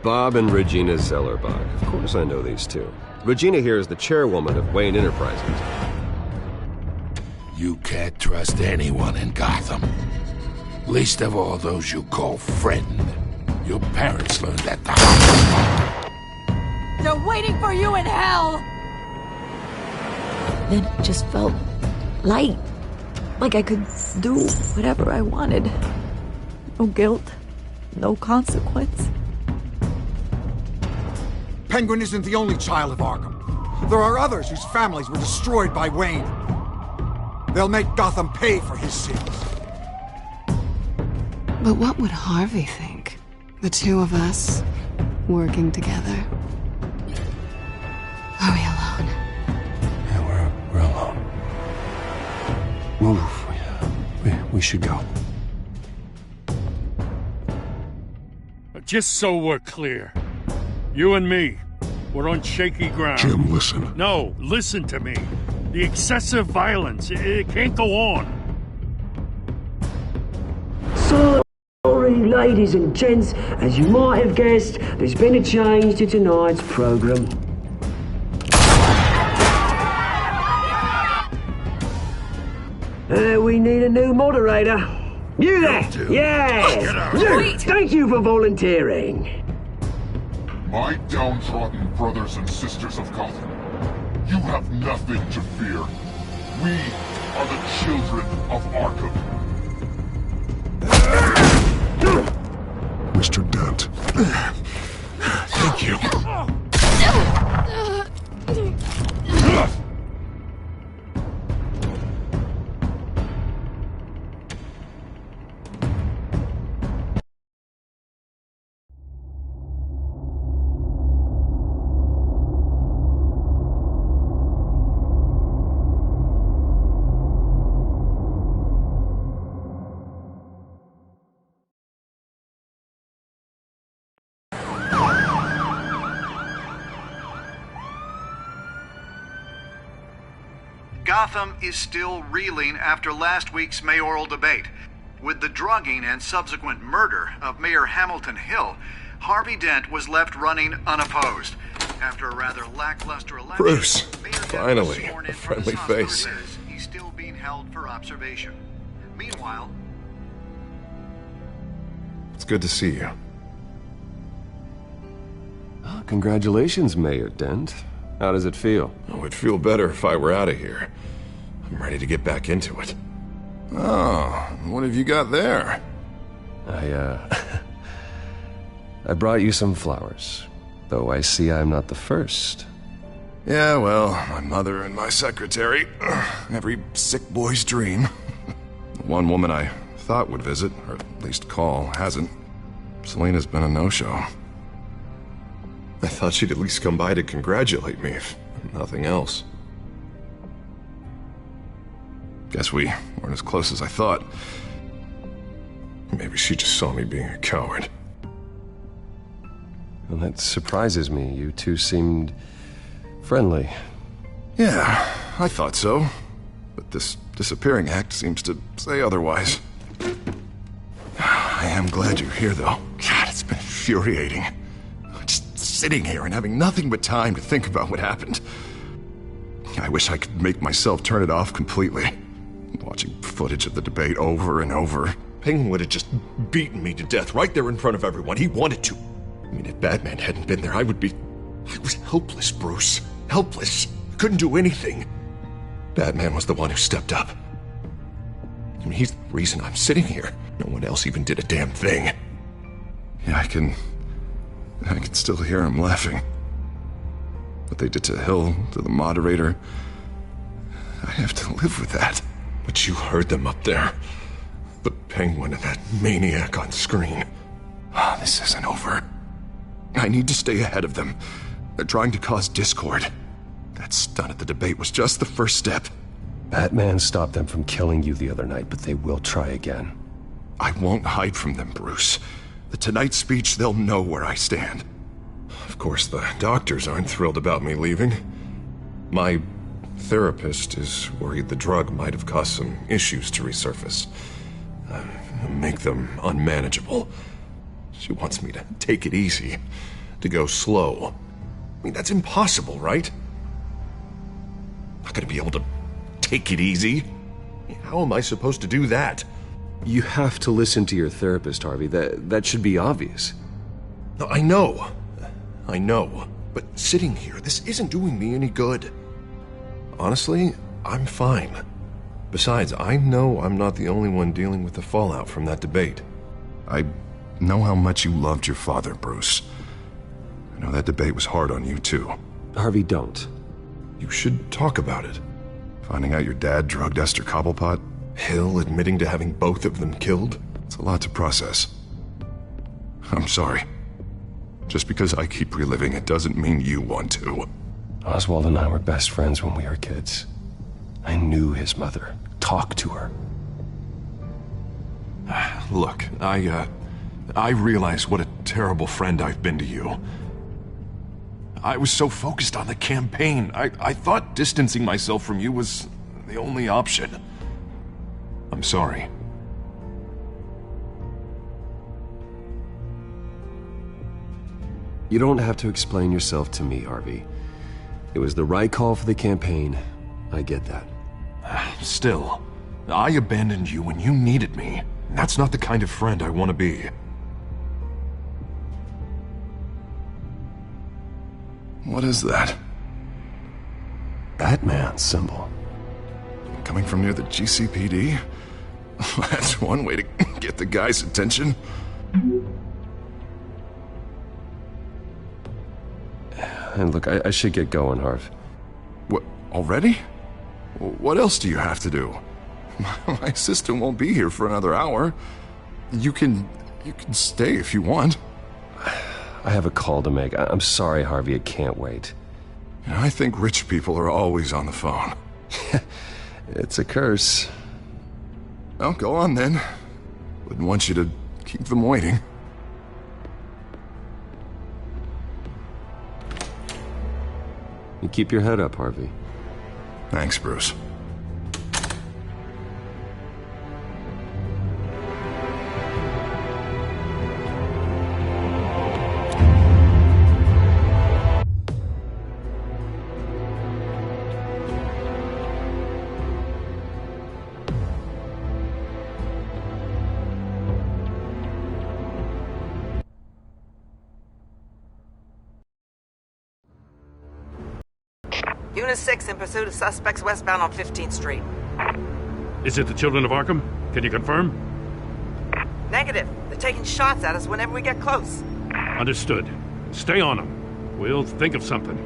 Bob and Regina Zellerbach. Of course I know these two. Regina here is the chairwoman of Wayne Enterprises. You can't trust anyone in Gotham. Least of all those you call friend. Your parents learned that the hard way. They're waiting for you in hell! Then it just felt light. Like I could do whatever I wanted. No guilt. No consequence. Penguin isn't the only child of Arkham. There are others whose families were destroyed by Wayne. They'll make Gotham pay for his sins. But what would Harvey think? The two of us, working together. Are we alone? Yeah, we're alone. Move. We should go. Just so we're clear, you and me, we're on shaky ground. Jim, listen. No, listen to me. The excessive violence, it can't go on. Sorry, ladies and gents. As you might have guessed, there's been a change to tonight's program. We need a new moderator. You there? Yes! Thank you for volunteering. My downtrodden brothers and sisters of Gotham, you have nothing to fear. We are the children of Arkham. Mr. Dent. Thank you. Gotham is still reeling after last week's mayoral debate. With the drugging and subsequent murder of Mayor Hamilton Hill, Harvey Dent was left running unopposed. After a rather lackluster election, Bruce, Mayor Dent finally, was sworn a in for friendly his hospital face. visits. He's still being held for observation. Meanwhile, It's good to see you. Oh, congratulations, Mayor Dent. How does it feel? Oh, it'd feel better if I were out of here. I'm ready to get back into it. Oh, what have you got there? I brought you some flowers. Though I see I'm not the first. Yeah, well, my mother and my secretary. Every sick boy's dream. One woman I thought would visit, or at least call, hasn't. Selena's been a no-show. I thought she'd at least come by to congratulate me, if nothing else. Guess we weren't as close as I thought. Maybe she just saw me being a coward. Well, that surprises me. You two seemed friendly. Yeah, I thought so. But this disappearing act seems to say otherwise. I am glad you're here, though. God, it's been infuriating. Just sitting here and having nothing but time to think about what happened. I wish I could make myself turn it off completely. Watching footage of the debate over and over. Penguin would have just beaten me to death right there in front of everyone. He wanted to. I mean, if Batman hadn't been there, I was helpless, Bruce. Helpless. Couldn't do anything. Batman was the one who stepped up. I mean, he's the reason I'm sitting here. No one else even did a damn thing. Yeah, I can still hear him laughing. What they did to Hill, to the moderator, I have to live with that. But you heard them up there. The Penguin and that maniac on screen. This isn't over. I need to stay ahead of them. They're trying to cause discord. That stunt at the debate was just the first step. Batman stopped them from killing you the other night, but they will try again. I won't hide from them, Bruce. The Tonight speech, they'll know where I stand. Of course, the doctors aren't thrilled about me leaving. My therapist is worried the drug might have caused some issues to resurface. Make them unmanageable. She wants me to take it easy. to go slow. I mean, that's impossible, right? Not gonna be able to take it easy. How am I supposed to do that? You have to listen to your therapist, Harvey. That should be obvious. No, I know. But sitting here, this isn't doing me any good. Honestly, I'm fine. Besides, I know I'm not the only one dealing with the fallout from that debate. I know how much you loved your father, Bruce. I know that debate was hard on you, too. Harvey, don't. You should talk about it. Finding out your dad drugged Esther Cobblepot, Hill admitting to having both of them killed. It's a lot to process. I'm sorry. Just because I keep reliving it doesn't mean you want to. Oswald and I were best friends when we were kids. I knew his mother. Talked to her. Look, I realize what a terrible friend I've been to you. I was so focused on the campaign. I thought distancing myself from you was the only option. I'm sorry. You don't have to explain yourself to me, Harvey. It was the right call for the campaign. I get that. Still, I abandoned you when you needed me. That's not the kind of friend I want to be. What is that? Batman symbol. Coming from near the GCPD? That's one way to get the guy's attention. And look, I should get going, Harv. What, already? What else do you have to do? My assistant won't be here for another hour. You can stay if you want. I have a call to make. I'm sorry, Harvey, I can't wait. You know, I think rich people are always on the phone. It's a curse. Well, go on then. Wouldn't want you to keep them waiting. You keep your head up, Harvey. Thanks, Bruce. Unit 6 in pursuit of suspects westbound on 15th Street. Is it the Children of Arkham? Can you confirm? Negative. They're taking shots at us whenever we get close. Understood. Stay on them. We'll think of something.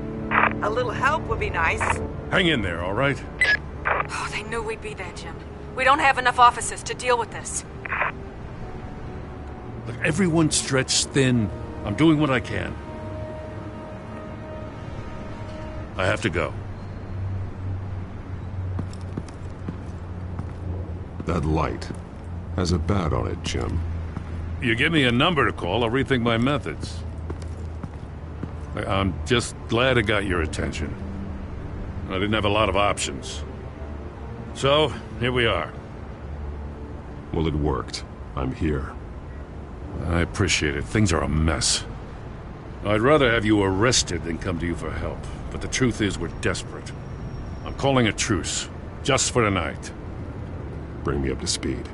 A little help would be nice. Hang in there, all right? Oh, they knew we'd be there, Jim. We don't have enough officers to deal with this. Look, everyone's stretched thin. I'm doing what I can. I have to go. That light has a bat on it, Jim. You give me a number to call, I'll rethink my methods. I'm just glad it got your attention. I didn't have a lot of options. So, here we are. Well, it worked. I'm here. I appreciate it. Things are a mess. I'd rather have you arrested than come to you for help. But the truth is, we're desperate. I'm calling a truce. Just for tonight. Bring me up to speed.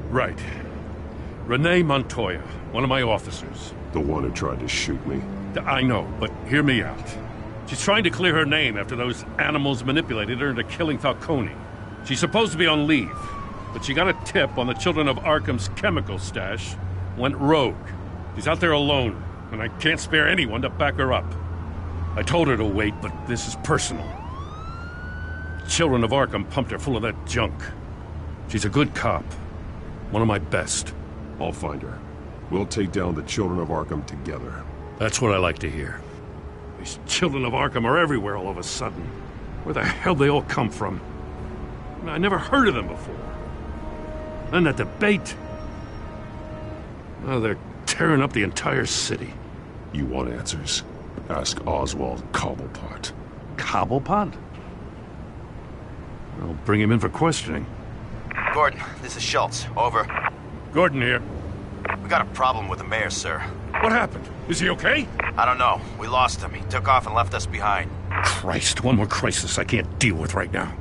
Right. Renee Montoya, one of my officers. The one who tried to shoot me. I know, but hear me out. She's trying to clear her name after those animals manipulated her into killing Falcone. She's supposed to be on leave, but she got a tip on the Children of Arkham's chemical stash, went rogue. She's out there alone, and I can't spare anyone to back her up. I told her to wait, but this is personal. Children of Arkham pumped her full of that junk. She's a good cop. One of my best. I'll find her. We'll take down the Children of Arkham together. That's what I like to hear. These Children of Arkham are everywhere all of a sudden. Where the hell they all come from? I never heard of them before. Then that debate. Now they're tearing up the entire city. You want answers? Ask Oswald Cobblepot. Cobblepot? I'll bring him in for questioning. Gordon, this is Schultz. Over. Gordon here. We got a problem with the mayor, sir. What happened? Is he okay? I don't know. We lost him. He took off and left us behind. Christ, one more crisis I can't deal with right now.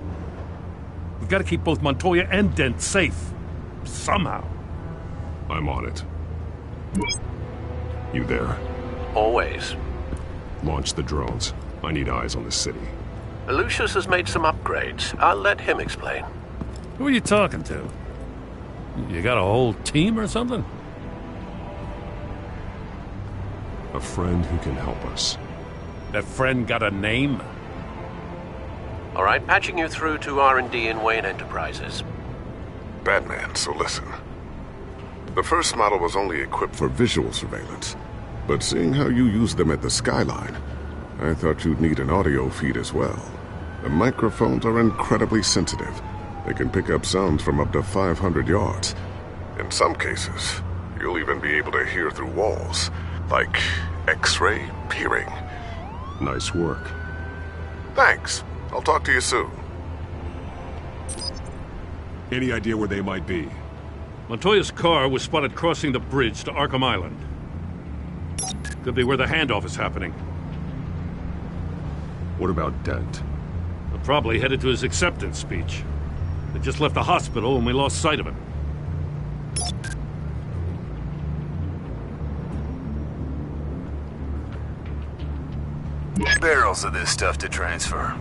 We've got to keep both Montoya and Dent safe. Somehow. I'm on it. You there? Always. Launch the drones. I need eyes on the city. Lucius has made some upgrades. I'll let him explain. Who are you talking to? You got a whole team or something? A friend who can help us. That friend got a name? All right, patching you through to R&D in Wayne Enterprises. Batman, so listen. The first model was only equipped for visual surveillance, but seeing how you use them at the Skyline, I thought you'd need an audio feed as well. The microphones are incredibly sensitive. They can pick up sounds from up to 500 yards. In some cases, you'll even be able to hear through walls, like X-ray peering. Nice work. Thanks. I'll talk to you soon. Any idea where they might be? Montoya's car was spotted crossing the bridge to Arkham Island. Could be where the handoff is happening. What about Dent? They're probably headed to his acceptance speech. They just left the hospital and we lost sight of him. Barrels of this stuff to transfer.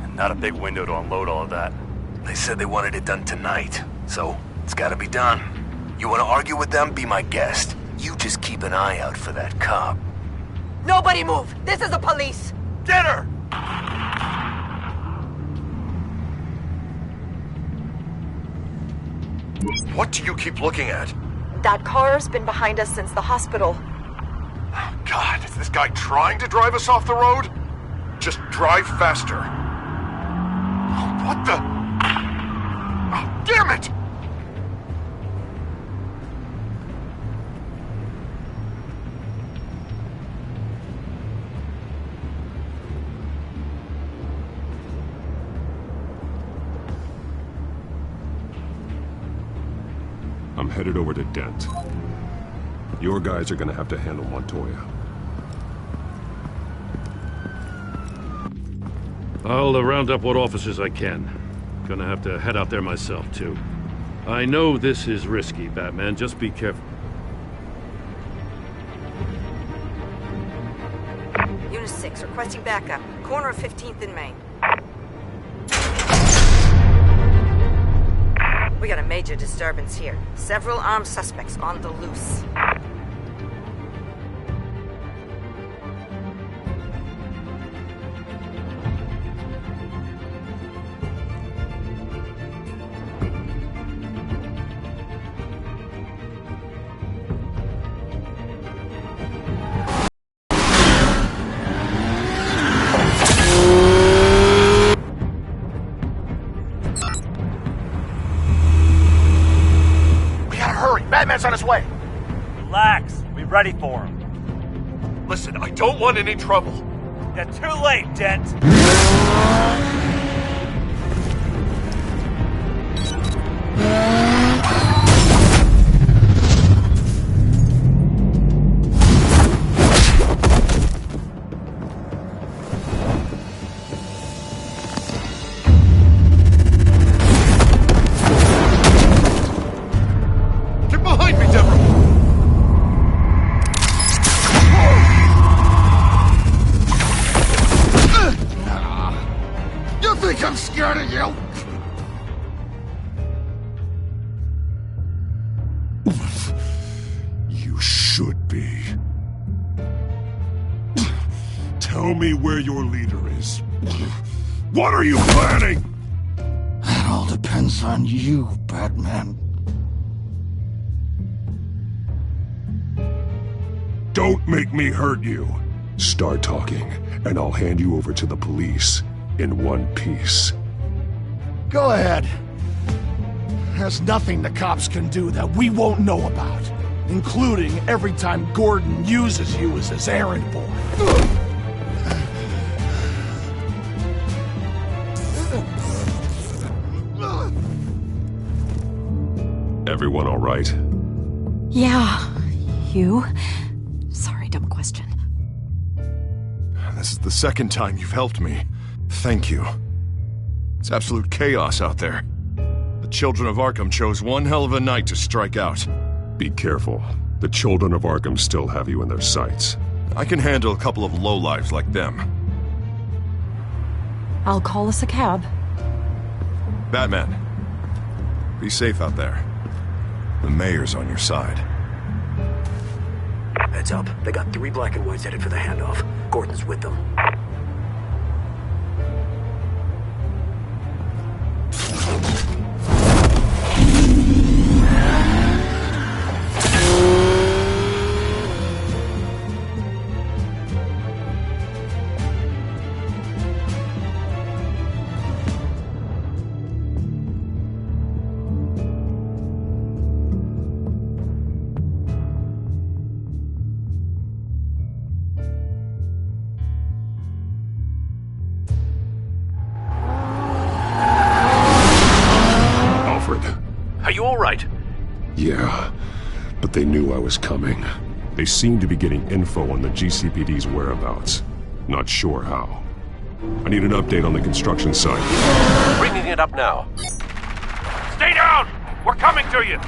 And not a big window to unload all of that. They said they wanted it done tonight, so it's gotta be done. You wanna argue with them? Be my guest. You just keep an eye out for that cop. Nobody move! This is the police! Get her! What do you keep looking at? That car's been behind us since the hospital. God, is this guy trying to drive us off the road? Just drive faster. What the? Oh, damn it! I'm headed over to Dent. Your guys are gonna have to handle Montoya. I'll round up what officers I can. Gonna have to head out there myself, too. I know this is risky, Batman. Just be careful. Unit 6, requesting backup. Corner of 15th and Main. We got a major disturbance here. Several armed suspects on the loose. Batman's on his way. Relax. We're ready for him. Listen, I don't want any trouble. You're too late, Dent. I'm scared of you! You should be. Tell me where your leader is. What are you planning? That all depends on you, Batman. Don't make me hurt you. Start talking, and I'll hand you over to the police in one piece. Go ahead. There's nothing the cops can do that we won't know about, including every time Gordon uses you as his errand boy. Everyone all right? Yeah. You? the second time you've helped me. Thank you. It's absolute chaos out there. The children of Arkham chose one hell of a night to strike out. Be careful. The children of Arkham still have you in their sights. I can handle a couple of lowlives like them. I'll call us a cab. Batman, be safe out there. The mayor's on your side. Heads up. They got 3 black and whites headed for the handoff. Gordon's with them. Yeah, but they knew I was coming. They seemed to be getting info on the GCPD's whereabouts. Not sure how. I need an update on the construction site. Bringing it up now. Stay down! We're coming to you!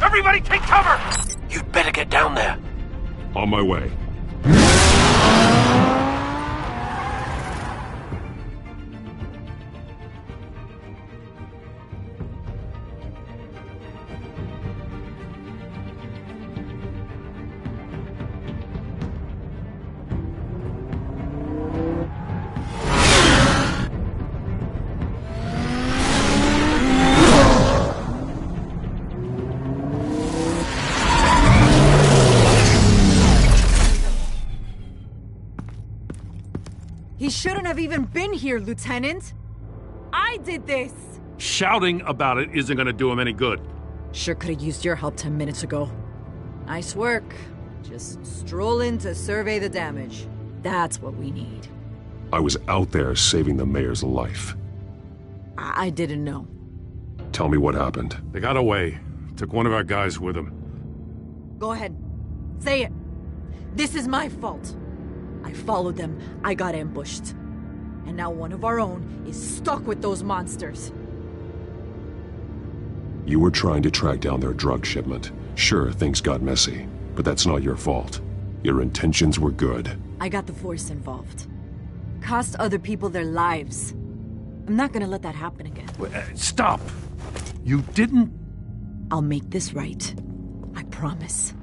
Everybody take cover! You'd better get down there. On my way. He shouldn't have even been here, Lieutenant. I did this. Shouting about it isn't gonna do him any good. Sure could have used your help 10 minutes ago. Nice work. Just stroll in to survey the damage. That's what we need. I was out there saving the mayor's life. I didn't know. Tell me what happened. They got away. Took one of our guys with them. Go ahead. Say it. This is my fault. I followed them, I got ambushed. And now one of our own is stuck with those monsters. You were trying to track down their drug shipment. Sure, things got messy, but that's not your fault. Your intentions were good. I got the Force involved. Cost other people their lives. I'm not gonna let that happen again. Stop! You didn't... I'll make this right. I promise.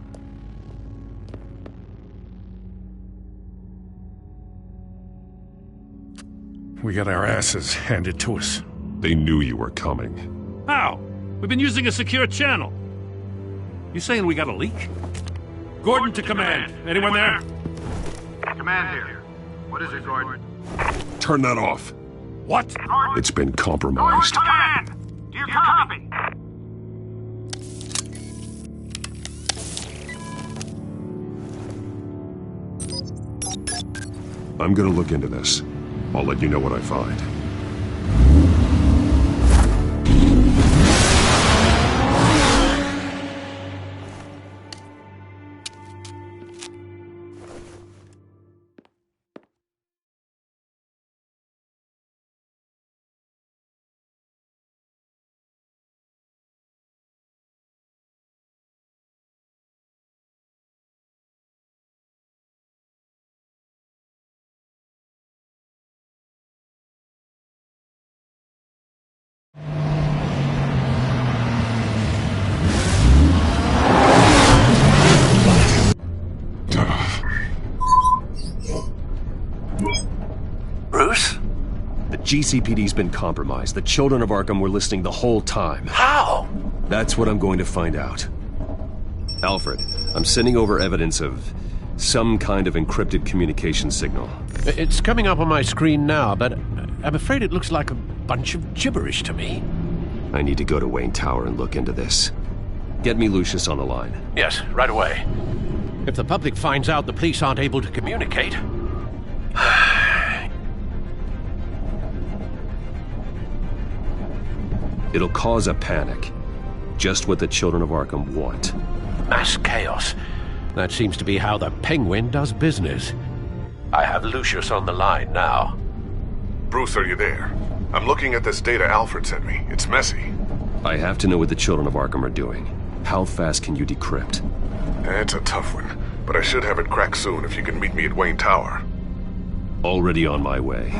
We got our asses handed to us. They knew you were coming. How? We've been using a secure channel. You saying we got a leak? Gordon to command. Anyone there? Command here. What is it, Gordon? Turn that off. What? It's been compromised. Command! Do you copy? I'm gonna look into this. I'll let you know what I find. Bruce? The GCPD's been compromised. The children of Arkham were listening the whole time. How? That's what I'm going to find out. Alfred, I'm sending over evidence of some kind of encrypted communication signal. It's coming up on my screen now, but I'm afraid it looks like a bunch of gibberish to me. I need to go to Wayne Tower and look into this. Get me Lucius on the line. Yes, right away. If the public finds out the police aren't able to communicate... It'll cause a panic. Just what the children of Arkham want. Mass chaos. That seems to be how the Penguin does business. I have Lucius on the line now. Bruce, are you there? I'm looking at this data Alfred sent me. It's messy. I have to know what the children of Arkham are doing. How fast can you decrypt? That's a tough one, but I should have it cracked soon if you can meet me at Wayne Tower. Already on my way.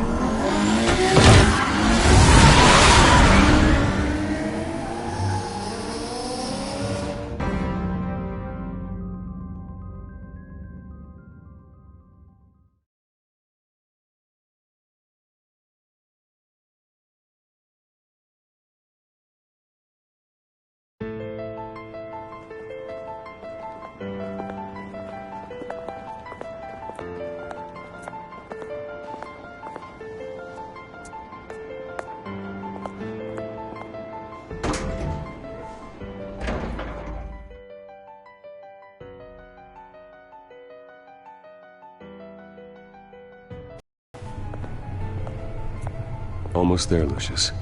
Almost there, Lucius.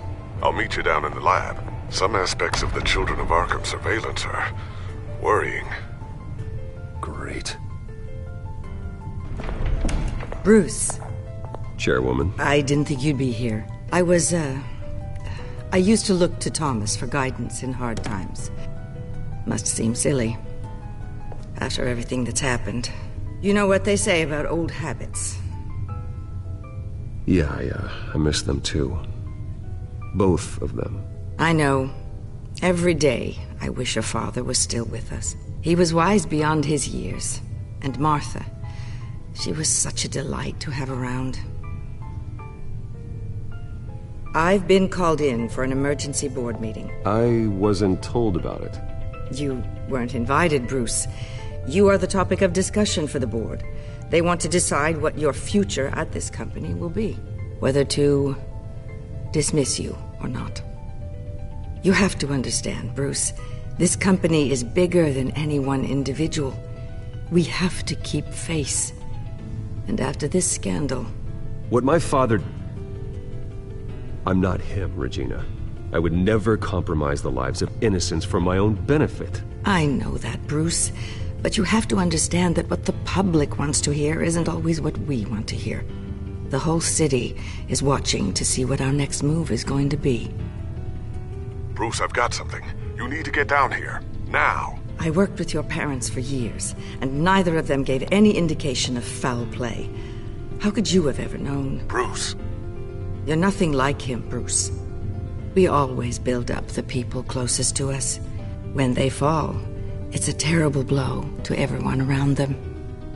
I'll meet you down in the lab. Some aspects of the Children of Arkham surveillance are worrying. Great. Bruce. Chairwoman. I didn't think you'd be here. I used to look to Thomas for guidance in hard times. Must seem silly. After everything that's happened. You know what they say about old habits. Yeah, I miss them too. Both of them. I know. Every day, I wish your father was still with us. He was wise beyond his years. And Martha, she was such a delight to have around. I've been called in for an emergency board meeting. I wasn't told about it. You weren't invited, Bruce. You are the topic of discussion for the board. They want to decide what your future at this company will be. Whether to dismiss you or not. You have to understand, Bruce. This company is bigger than any one individual. We have to keep face. And after this scandal... What my father... I'm not him, Regina. I would never compromise the lives of innocents for my own benefit. I know that, Bruce. But you have to understand that what the public wants to hear isn't always what we want to hear. The whole city is watching to see what our next move is going to be. Bruce, I've got something. You need to get down here. Now. I worked with your parents for years, and neither of them gave any indication of foul play. How could you have ever known? Bruce. You're nothing like him, Bruce. We always build up the people closest to us. When they fall, it's a terrible blow to everyone around them.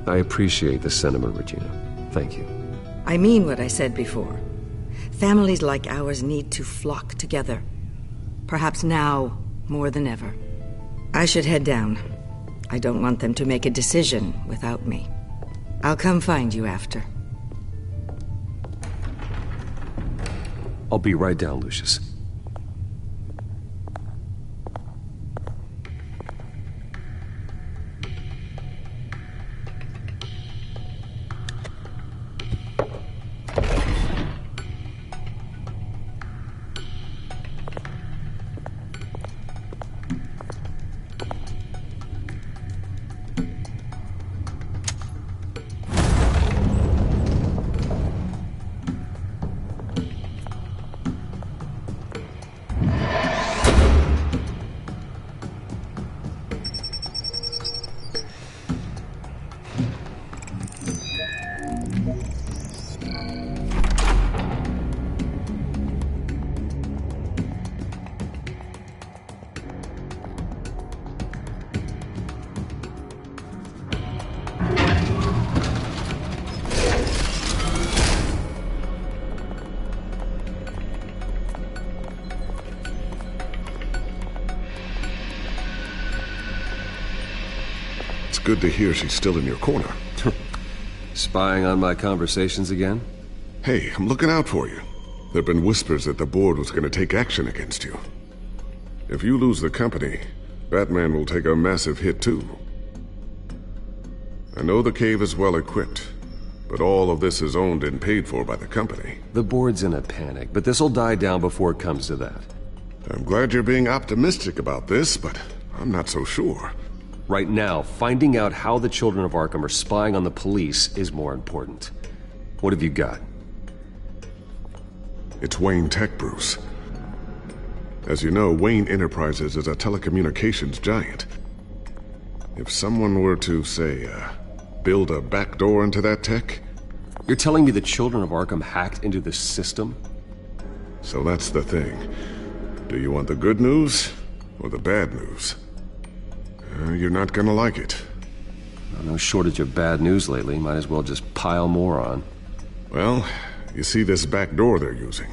I appreciate the sentiment, Regina. Thank you. I mean what I said before. Families like ours need to flock together. Perhaps now more than ever. I should head down. I don't want them to make a decision without me. I'll come find you after. I'll be right down, Lucius. Good to hear she's still in your corner. Spying on my conversations again? Hey, I'm looking out for you. There've been whispers that the board was going to take action against you. If you lose the company, Batman will take a massive hit too. I know the cave is well equipped, but all of this is owned and paid for by the company. The board's in a panic, but this'll die down before it comes to that. I'm glad you're being optimistic about this, but I'm not so sure. Right now, finding out how the children of Arkham are spying on the police is more important. What have you got? It's Wayne Tech, Bruce. As you know, Wayne Enterprises is a telecommunications giant. If someone were to, say, build a backdoor into that tech... You're telling me the children of Arkham hacked into the system? So that's the thing. Do you want the good news or the bad news? You're not gonna like it. No shortage of bad news lately. Might as well just pile more on. Well, you see this back door they're using?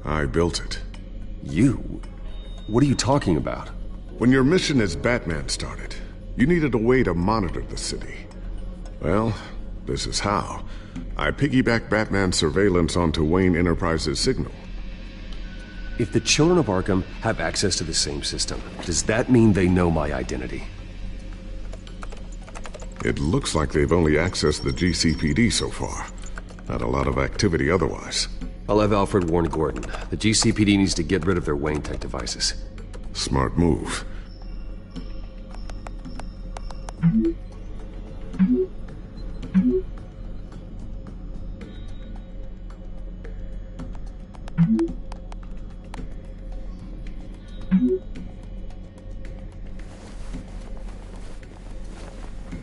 I built it. You? What are you talking about? When your mission as Batman started, you needed a way to monitor the city. Well, this is how. I piggybacked Batman's surveillance onto Wayne Enterprises' signal. If the children of Arkham have access to the same system, does that mean they know my identity? It looks like they've only accessed the GCPD so far. Not a lot of activity otherwise. I'll have Alfred warn Gordon. The GCPD needs to get rid of their Wayne Tech devices. Smart move.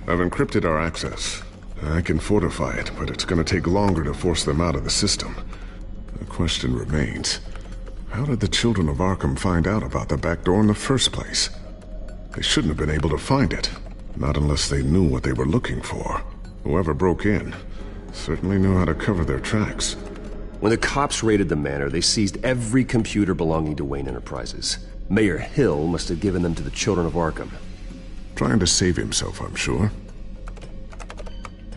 I've encrypted our access. I can fortify it, but it's gonna take longer to force them out of the system. The question remains, how did the children of Arkham find out about the back door in the first place? They shouldn't have been able to find it, not unless they knew what they were looking for. Whoever broke in certainly knew how to cover their tracks. When the cops raided the manor, they seized every computer belonging to Wayne Enterprises. Mayor Hill must have given them to the children of Arkham. Trying to save himself, I'm sure.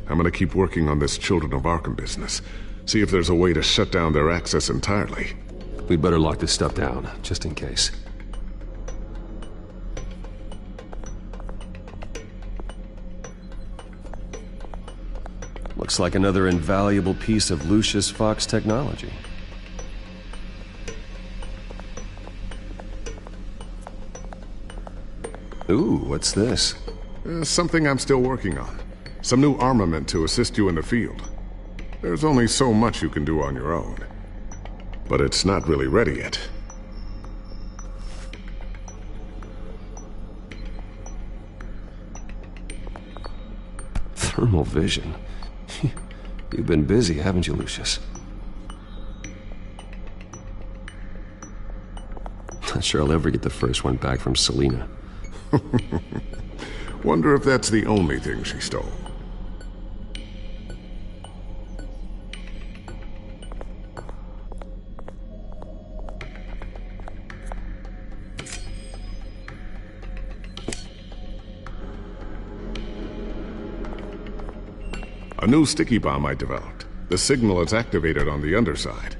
I'm gonna keep working on this Children of Arkham business. See if there's a way to shut down their access entirely. We'd better lock this stuff down, just in case. Looks like another invaluable piece of Lucius Fox technology. Ooh, what's this? Something I'm still working on. Some new armament to assist you in the field. There's only so much you can do on your own. But it's not really ready yet. Thermal vision. You've been busy, haven't you, Lucius? Not sure I'll ever get the first one back from Selina. Wonder if that's the only thing she stole. A new sticky bomb I developed. The signal is activated on the underside.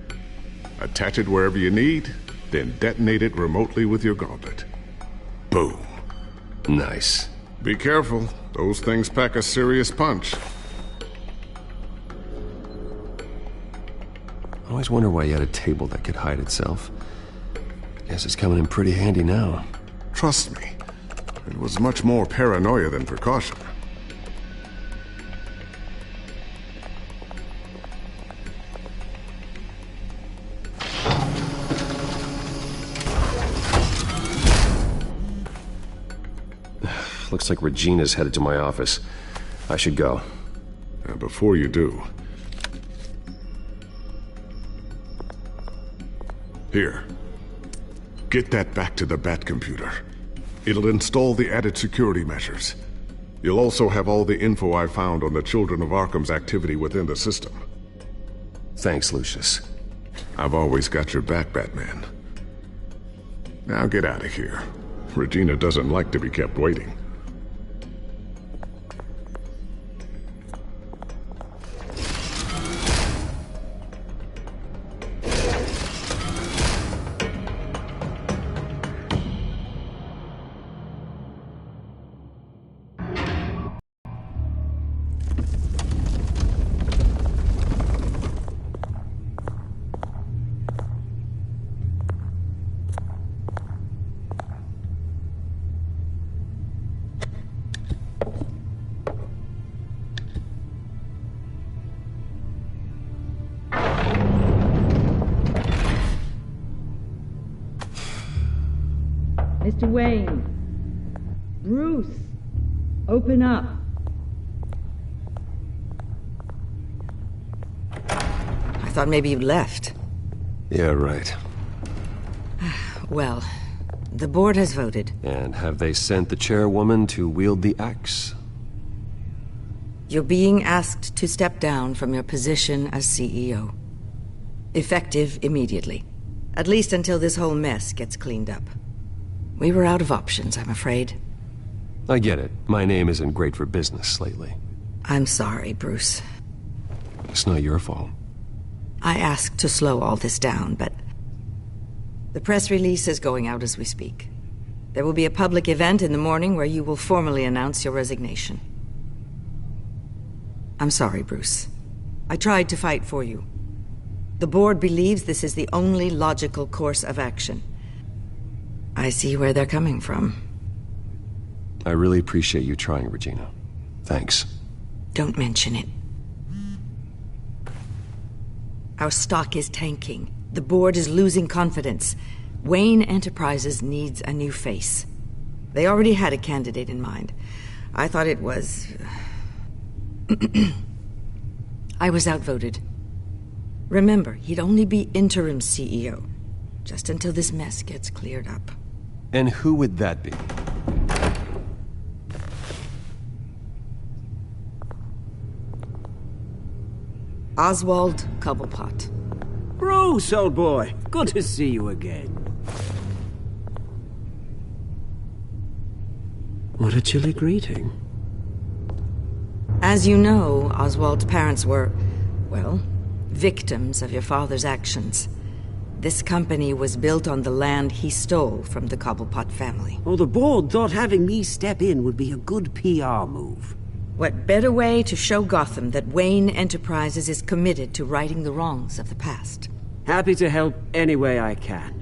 Attach it wherever you need, then detonate it remotely with your gauntlet. Boom. Nice. Be careful. Those things pack a serious punch. I always wonder why you had a table that could hide itself. Guess it's coming in pretty handy now. Trust me. It was much more paranoia than precaution. Looks like Regina's headed to my office. I should go. Before you do... Here. Get that back to the Bat computer. It'll install the added security measures. You'll also have all the info I found on the Children of Arkham's activity within the system. Thanks, Lucius. I've always got your back, Batman. Now get out of here. Regina doesn't like to be kept waiting. Mr. Wayne. Bruce, open up. I thought maybe you'd left. Yeah, right. Well, the board has voted. And have they sent the chairwoman to wield the axe? You're being asked to step down from your position as CEO. Effective immediately. At least until this whole mess gets cleaned up. We were out of options, I'm afraid. I get it. My name isn't great for business lately. I'm sorry, Bruce. It's not your fault. I asked to slow all this down, but the press release is going out as we speak. There will be a public event in the morning where you will formally announce your resignation. I'm sorry, Bruce. I tried to fight for you. The board believes this is the only logical course of action. I see where they're coming from. I really appreciate you trying, Regina. Thanks. Don't mention it. Our stock is tanking. The board is losing confidence. Wayne Enterprises needs a new face. They already had a candidate in mind. I thought it was... I was outvoted. Remember, he'd only be interim CEO, just until this mess gets cleared up. And who would that be? Oswald Cobblepot. Bruce, old boy. Good to see you again. What a chilly greeting. As you know, Oswald's parents were, well, victims of your father's actions. This company was built on the land he stole from the Cobblepot family. Well, the board thought having me step in would be a good PR move. What better way to show Gotham that Wayne Enterprises is committed to righting the wrongs of the past? Happy to help any way I can.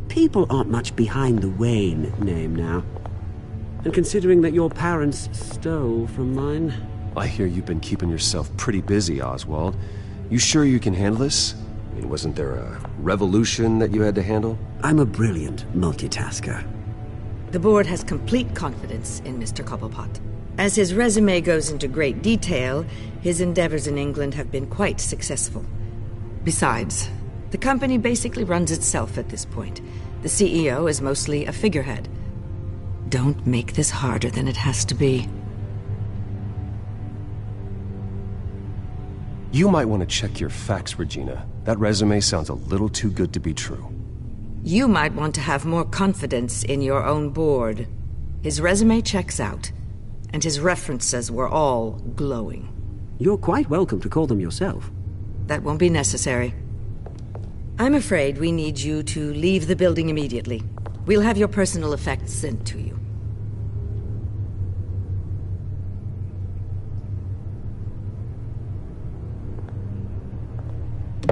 People aren't much behind the Wayne name now. And considering that your parents stole from mine... I hear you've been keeping yourself pretty busy, Oswald. You sure you can handle this? I mean, wasn't there a revolution that you had to handle? I'm a brilliant multitasker. The board has complete confidence in Mr. Cobblepot. As his resume goes into great detail, his endeavors in England have been quite successful. Besides, the company basically runs itself at this point. The CEO is mostly a figurehead. Don't make this harder than it has to be. You might want to check your facts, Regina. That resume sounds a little too good to be true. You might want to have more confidence in your own board. His resume checks out, and his references were all glowing. You're quite welcome to call them yourself. That won't be necessary. I'm afraid we need you to leave the building immediately. We'll have your personal effects sent to you.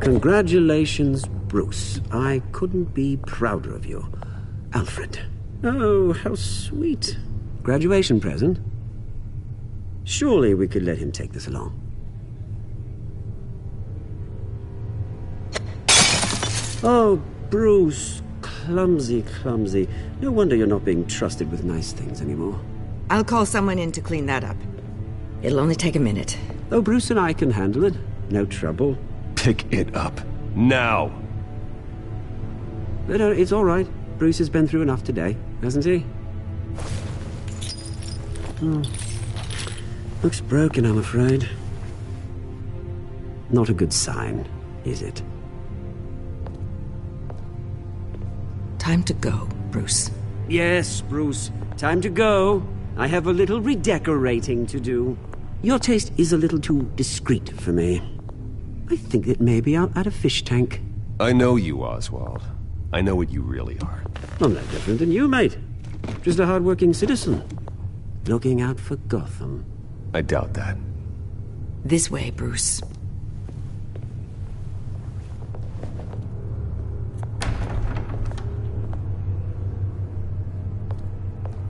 Congratulations, Bruce. I couldn't be prouder of you. Alfred. Oh, how sweet. Graduation present? Surely we could let him take this along. Oh, Bruce. Clumsy, clumsy. No wonder you're not being trusted with nice things anymore. I'll call someone in to clean that up. It'll only take a minute. Oh, Bruce and I can handle it. No trouble. Pick it up. Now! No, it's all right. Bruce has been through enough today, hasn't he? Looks broken, I'm afraid. Not a good sign, is it? Time to go, Bruce. Yes, Bruce. Time to go. I have a little redecorating to do. Your taste is a little too discreet for me. I think that maybe I'll add a fish tank. I know you, Oswald. I know what you really are. I'm no different than you, mate. Just a hard-working citizen. Looking out for Gotham. I doubt that. This way, Bruce.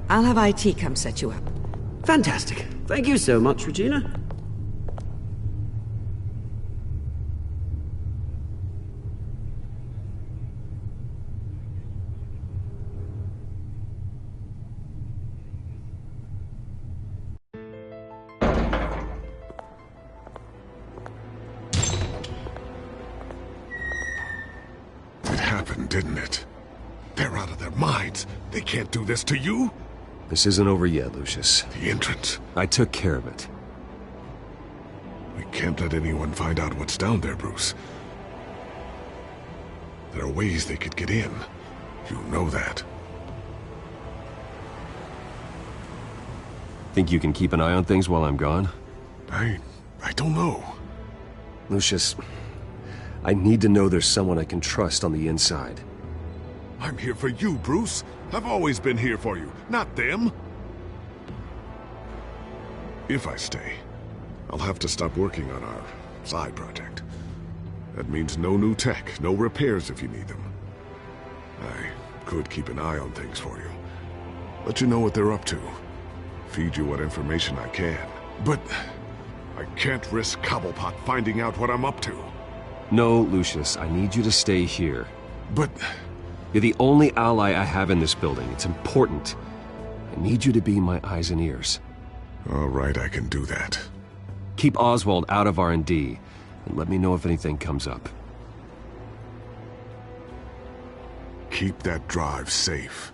I'll have IT come set you up. Fantastic. Thank you so much, Regina. happened, didn't it? They're out of their minds. They can't do this to you. This isn't over yet, Lucius. The entrance. I took care of it. We can't let anyone find out what's down there, Bruce. There are ways they could get in. You know that. Think you can keep an eye on things while I'm gone? I don't know. Lucius, I need to know there's someone I can trust on the inside. I'm here for you, Bruce. I've always been here for you, not them. If I stay, I'll have to stop working on our side project. That means no new tech, no repairs if you need them. I could keep an eye on things for you. Let you know what they're up to. Feed you what information I can. But I can't risk Cobblepot finding out what I'm up to. No, Lucius, I need you to stay here. But... You're the only ally I have in this building. It's important. I need you to be my eyes and ears. All right, I can do that. Keep Oswald out of R&D, and let me know if anything comes up. Keep that drive safe.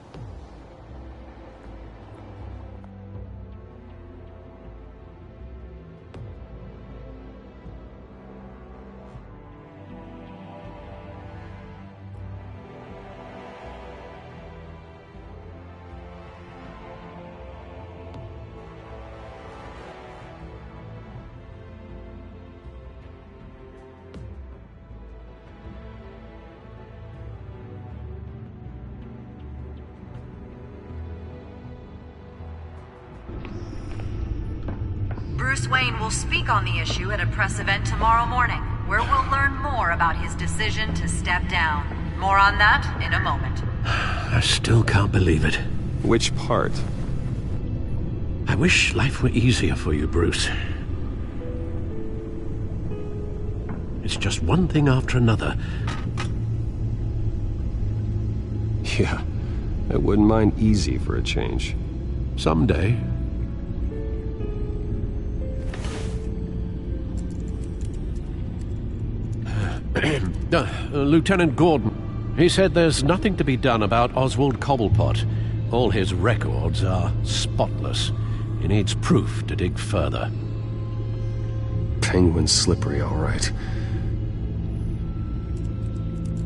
Bruce Wayne will speak on the issue at a press event tomorrow morning, where we'll learn more about his decision to step down. More on that in a moment. I still can't believe it. Which part? I wish life were easier for you, Bruce. It's just one thing after another. Yeah, I wouldn't mind easy for a change. Someday. Lieutenant Gordon, he said there's nothing to be done about Oswald Cobblepot. All his records are spotless. He needs proof to dig further. Penguin's slippery, all right.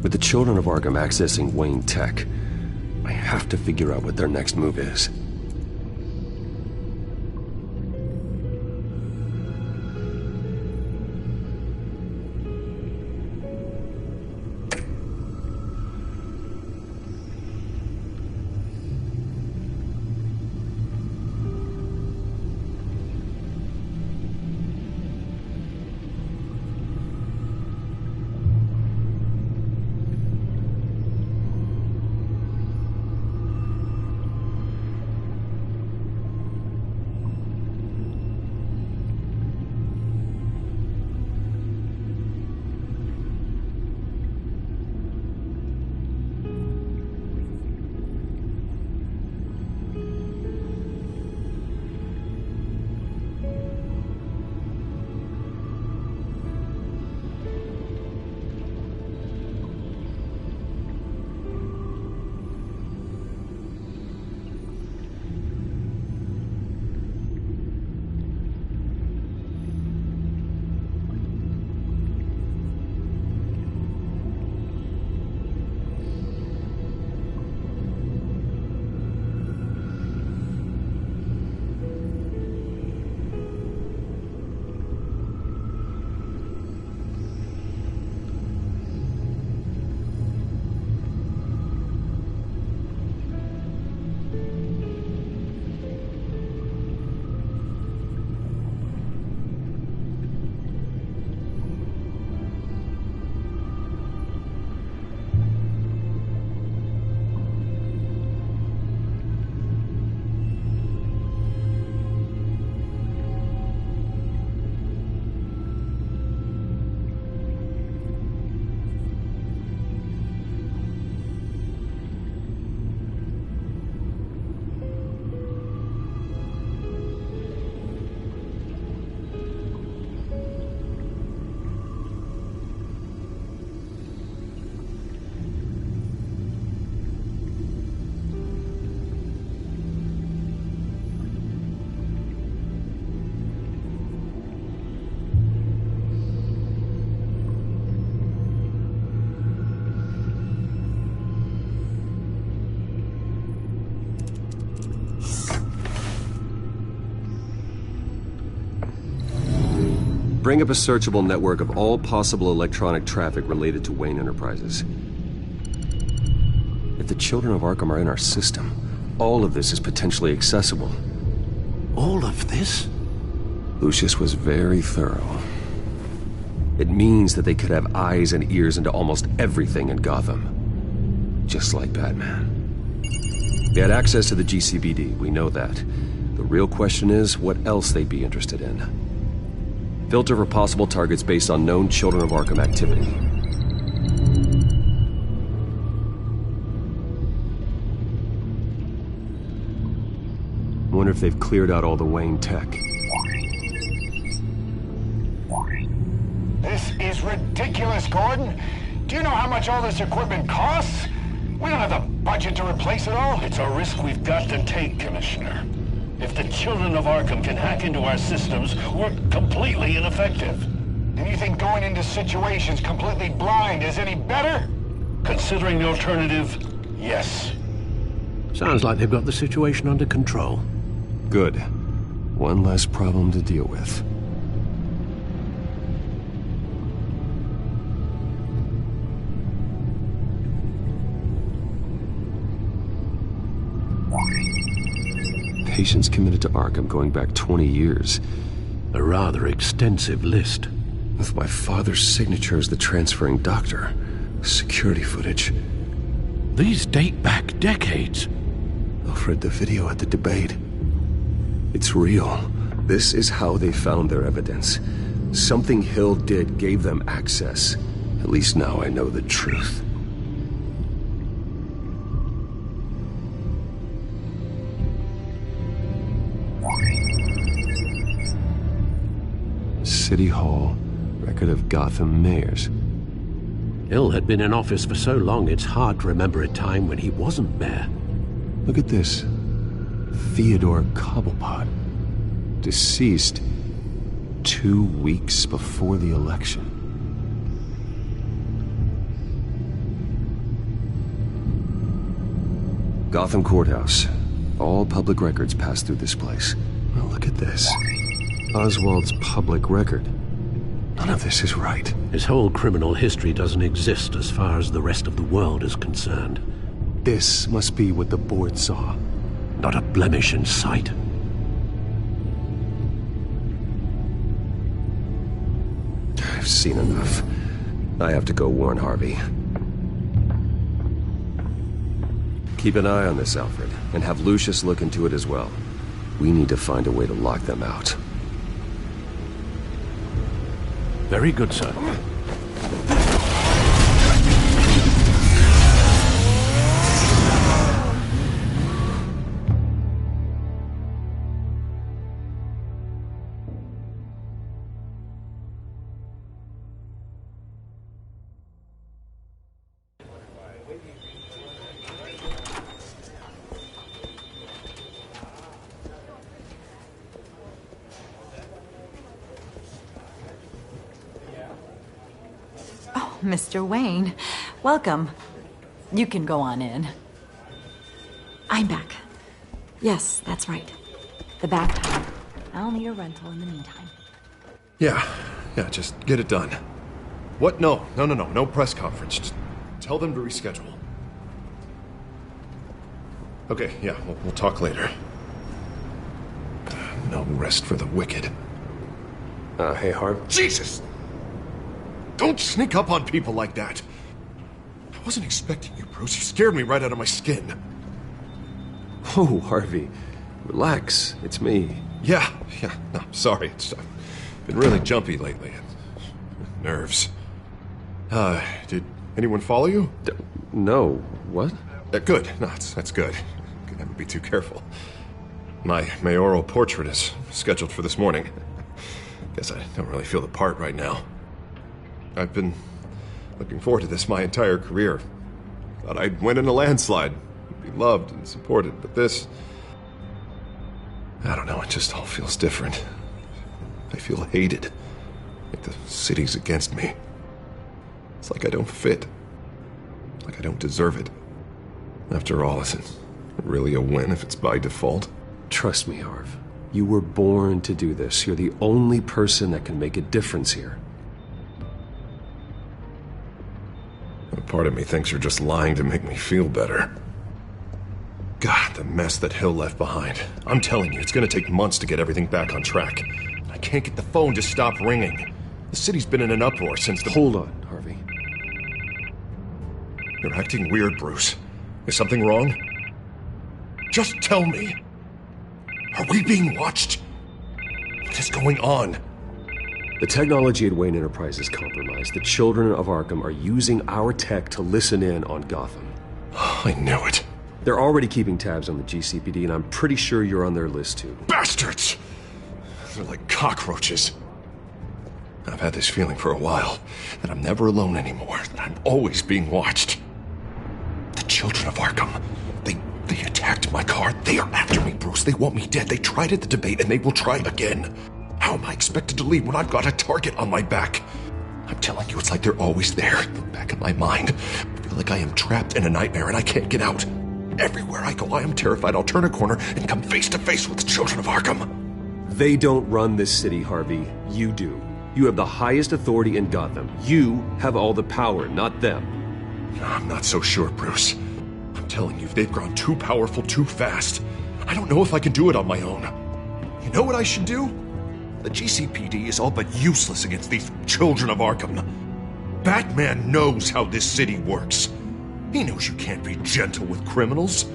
With the children of Arkham accessing Wayne Tech, I have to figure out what their next move is. Bring up a searchable network of all possible electronic traffic related to Wayne Enterprises. If the children of Arkham are in our system, all of this is potentially accessible. All of this? Lucius was very thorough. It means that they could have eyes and ears into almost everything in Gotham. Just like Batman. They had access to the GCPD, we know that. The real question is what else they'd be interested in. Filter for possible targets based on known Children of Arkham activity. Wonder if they've cleared out all the Wayne tech. This is ridiculous, Gordon. Do you know how much all this equipment costs? We don't have the budget to replace it all. It's a risk we've got to take, Commissioner. If the Children of Arkham can hack into our systems, we're completely ineffective. And you think going into situations completely blind is any better? Considering the alternative, yes. Sounds like they've got the situation under control. Good. One less problem to deal with. Patients committed to Arkham going back 20 years. A rather extensive list. With my father's signature as the transferring doctor. Security footage. These date back decades. Alfred, the video at the debate. It's real. This is how they found their evidence. Something Hill did gave them access. At least now I know the truth. City Hall, record of Gotham mayors. Hill had been in office for so long, it's hard to remember a time when he wasn't mayor. Look at this. Theodore Cobblepot. Deceased 2 weeks before the election. Gotham Courthouse. All public records pass through this place. Well, look at this. Oswald's public record. None of this is right. His whole criminal history doesn't exist as far as the rest of the world is concerned. This must be what the board saw. Not a blemish in sight. I've seen enough. I have to go warn Harvey. Keep an eye on this, Alfred, and have Lucius look into it as well. We need to find a way to lock them out. Very good, sir. Mr. Wayne, welcome. You can go on in. I'm back. Yes, that's right. The bathtub. I'll need a rental in the meantime. Yeah, just get it done. What? No press conference. Just tell them to reschedule. Okay, yeah, we'll talk later. No rest for the wicked. Hey, Harv. Jesus! Don't sneak up on people like that. I wasn't expecting you, Bruce. You scared me right out of my skin. Oh, Harvey. Relax. It's me. Yeah. No, sorry. I've been really jumpy lately. Nerves. Did anyone follow you? No. What? Good. No, that's good. Could never be too careful. My mayoral portrait is scheduled for this morning. Guess I don't really feel the part right now. I've been looking forward to this my entire career. Thought I'd win in a landslide, be loved and supported, but this... I don't know, it just all feels different. I feel hated, like the city's against me. It's like I don't fit, like I don't deserve it. After all, is it really a win if it's by default? Trust me, Harv. You were born to do this. You're the only person that can make a difference here. A part of me thinks you're just lying to make me feel better. God, the mess that Hill left behind. I'm telling you, it's gonna take months to get everything back on track. I can't get the phone to stop ringing. The city's been in an uproar since the— Hold on, Harvey. You're acting weird, Bruce. Is something wrong? Just tell me. Are we being watched? What is going on? The technology at Wayne Enterprise is compromised. The children of Arkham are using our tech to listen in on Gotham. I knew it. They're already keeping tabs on the GCPD, and I'm pretty sure you're on their list too. Bastards! They're like cockroaches. I've had this feeling for a while, that I'm never alone anymore, that I'm always being watched. The children of Arkham, they attacked my car. They are after me, Bruce. They want me dead. They tried at the debate, and they will try again. How am I expected to leave when I've got a target on my back? I'm telling you, it's like they're always there, in the back of my mind. I feel like I am trapped in a nightmare and I can't get out. Everywhere I go, I am terrified I'll turn a corner and come face to face with the children of Arkham. They don't run this city, Harvey. You do. You have the highest authority in Gotham. You have all the power, not them. I'm not so sure, Bruce. I'm telling you, they've grown too powerful too fast. I don't know if I can do it on my own. You know what I should do? The GCPD is all but useless against these children of Arkham. Batman knows how this city works. He knows you can't be gentle with criminals.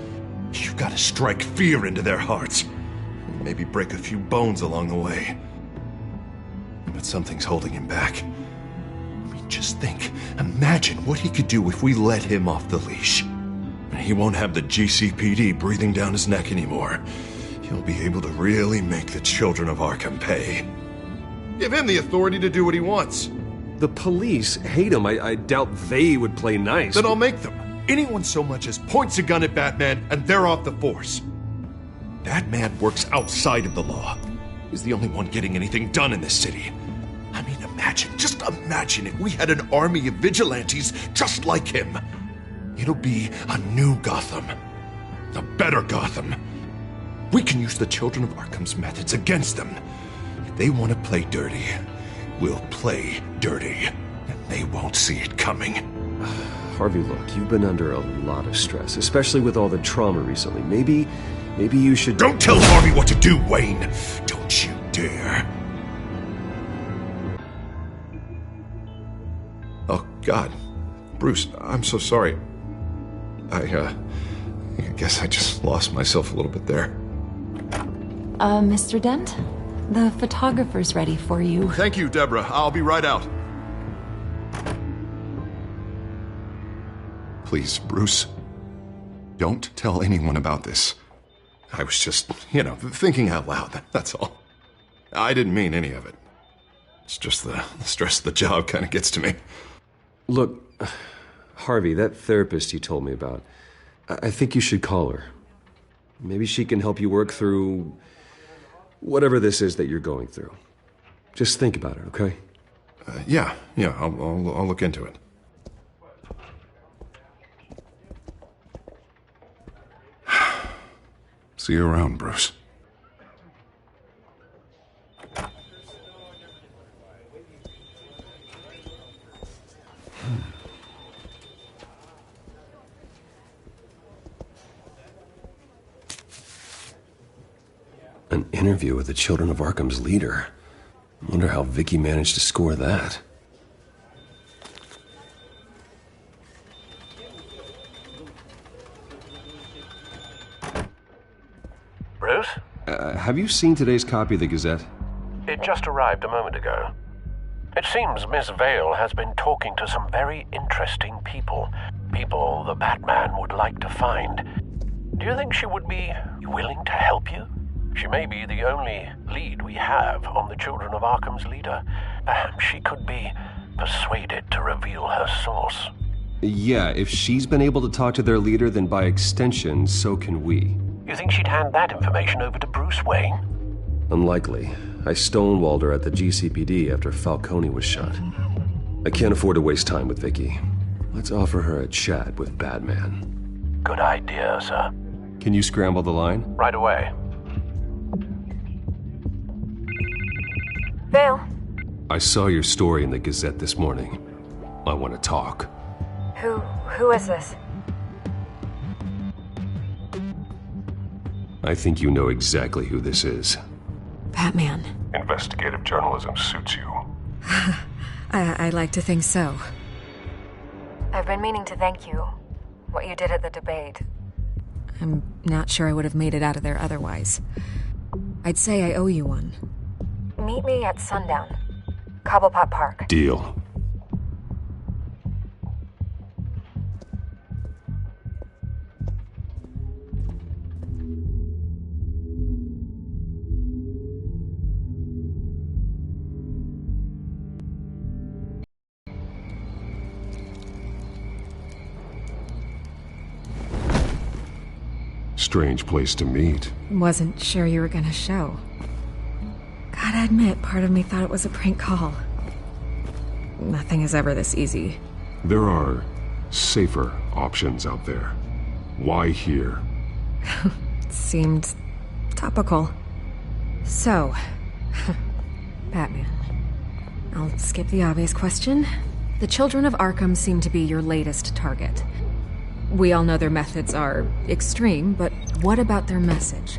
You've got to strike fear into their hearts. And maybe break a few bones along the way. But something's holding him back. I mean, just think. Imagine what he could do if we let him off the leash. He won't have the GCPD breathing down his neck anymore. He'll be able to really make the children of Arkham pay. Give him the authority to do what he wants. The police hate him. I doubt they would play nice. Then I'll make them. Anyone so much as points a gun at Batman, and they're off the force. Batman works outside of the law. He's the only one getting anything done in this city. I mean, just imagine if we had an army of vigilantes just like him. It'll be a new Gotham. A better Gotham. We can use the children of Arkham's methods against them. If they want to play dirty, we'll play dirty. And they won't see it coming. Harvey, look, you've been under a lot of stress, especially with all the trauma recently. Maybe you should— Don't tell Harvey what to do, Wayne! Don't you dare! Oh, God. Bruce, I'm so sorry. I guess I just lost myself a little bit there. Mr. Dent? The photographer's ready for you. Thank you, Deborah. I'll be right out. Please, Bruce, don't tell anyone about this. I was just, thinking out loud, that's all. I didn't mean any of it. It's just the stress of the job kind of gets to me. Look, Harvey, that therapist you told me about, I think you should call her. Maybe she can help you work through whatever this is that you're going through. Just think about it, okay? Yeah, I'll look into it. See you around, Bruce. An interview with the Children of Arkham's leader. Wonder how Vicky managed to score that. Bruce? Have you seen today's copy of the Gazette? It just arrived a moment ago. It seems Miss Vale has been talking to some very interesting people. People the Batman would like to find. Do you think she would be willing to help you? She may be the only lead we have on the Children of Arkham's leader. Perhaps she could be persuaded to reveal her source. Yeah, if she's been able to talk to their leader, then by extension, so can we. You think she'd hand that information over to Bruce Wayne? Unlikely. I stonewalled her at the GCPD after Falcone was shot. I can't afford to waste time with Vicky. Let's offer her a chat with Batman. Good idea, sir. Can you scramble the line? Right away. I saw your story in the Gazette this morning. I want to talk. Who is this? I think you know exactly who this is. Batman. Investigative journalism suits you. I like to think so. I've been meaning to thank you. What you did at the debate. I'm not sure I would have made it out of there otherwise. I'd say I owe you one. Meet me at sundown. Cobblepot Park. Deal. Strange place to meet. Wasn't sure you were gonna show. Gotta admit, part of me thought it was a prank call. Nothing is ever this easy. There are safer options out there. Why here? Seemed topical. So, Batman. I'll skip the obvious question. The children of Arkham seem to be your latest target. We all know their methods are extreme, but what about their message?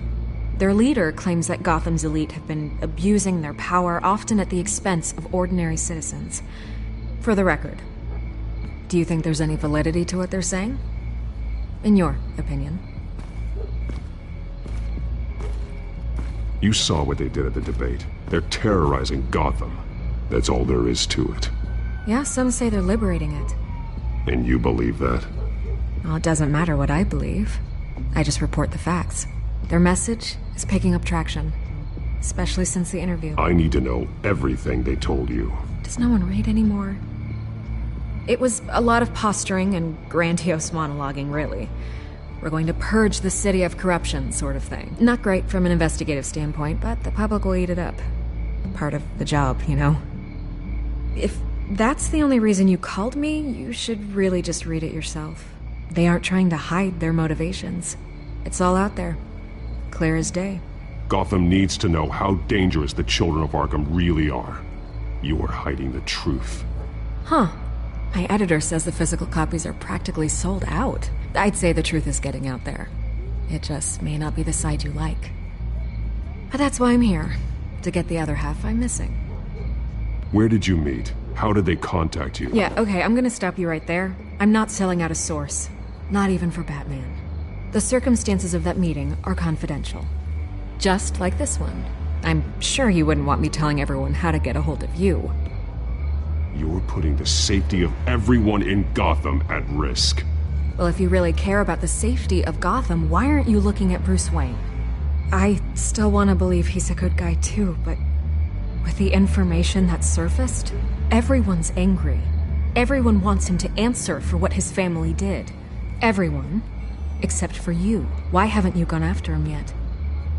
Their leader claims that Gotham's elite have been abusing their power, often at the expense of ordinary citizens. For the record, do you think there's any validity to what they're saying? In your opinion? You saw what they did at the debate. They're terrorizing Gotham. That's all there is to it. Yeah, some say they're liberating it. And you believe that? Well, it doesn't matter what I believe. I just report the facts. Their message is picking up traction, especially since the interview. I need to know everything they told you. Does no one read anymore? It was a lot of posturing and grandiose monologuing, really. We're going to purge the city of corruption, sort of thing. Not great from an investigative standpoint, but the public will eat it up. Part of the job, you know? If that's the only reason you called me, you should really just read it yourself. They aren't trying to hide their motivations. It's all out there. Clear as day. Gotham needs to know how dangerous the children of Arkham really are. You are hiding the truth. Huh. My editor says the physical copies are practically sold out. I'd say the truth is getting out there. It just may not be the side you like. But that's why I'm here. To get the other half I'm missing. Where did you meet? How did they contact you? Yeah, okay, I'm gonna stop you right there. I'm not selling out a source. Not even for Batman. The circumstances of that meeting are confidential. Just like this one. I'm sure you wouldn't want me telling everyone how to get a hold of you. You're putting the safety of everyone in Gotham at risk. Well, if you really care about the safety of Gotham, why aren't you looking at Bruce Wayne? I still want to believe he's a good guy too, but with the information that surfaced, everyone's angry. Everyone wants him to answer for what his family did. Everyone, except for you. Why haven't you gone after him yet?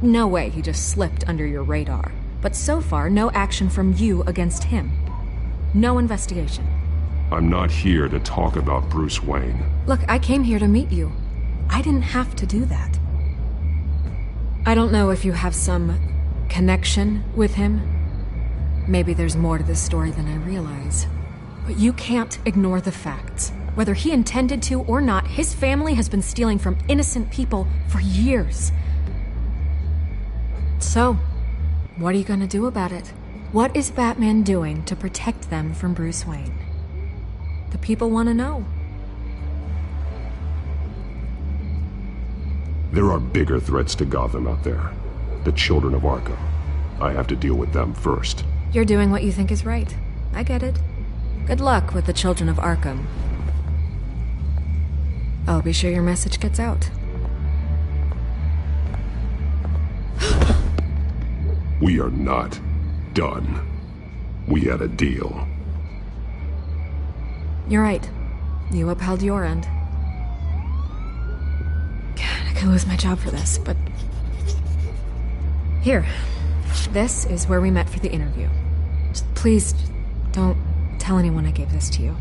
No way he just slipped under your radar. But so far, no action from you against him. No investigation. I'm not here to talk about Bruce Wayne. Look, I came here to meet you. I didn't have to do that. I don't know if you have some connection with him. Maybe there's more to this story than I realize. But you can't ignore the facts. Whether he intended to or not, his family has been stealing from innocent people for years. So, what are you gonna do about it? What is Batman doing to protect them from Bruce Wayne? The people want to know. There are bigger threats to Gotham out there. The children of Arkham. I have to deal with them first. You're doing what you think is right. I get it. Good luck with the children of Arkham. I'll be sure your message gets out. We are not done. We had a deal. You're right. You upheld your end. God, I could lose my job for this, but... Here. This is where we met for the interview. Just please, don't tell anyone I gave this to you.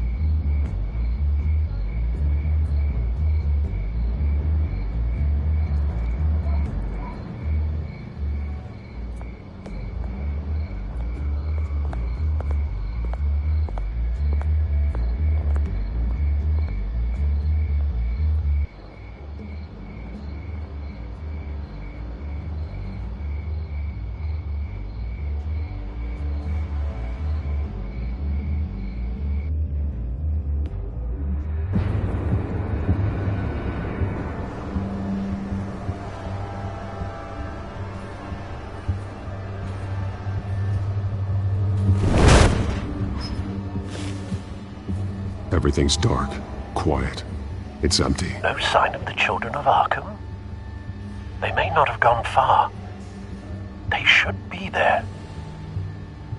Everything's dark, quiet. It's empty. No sign of the children of Arkham? They may not have gone far. They should be there.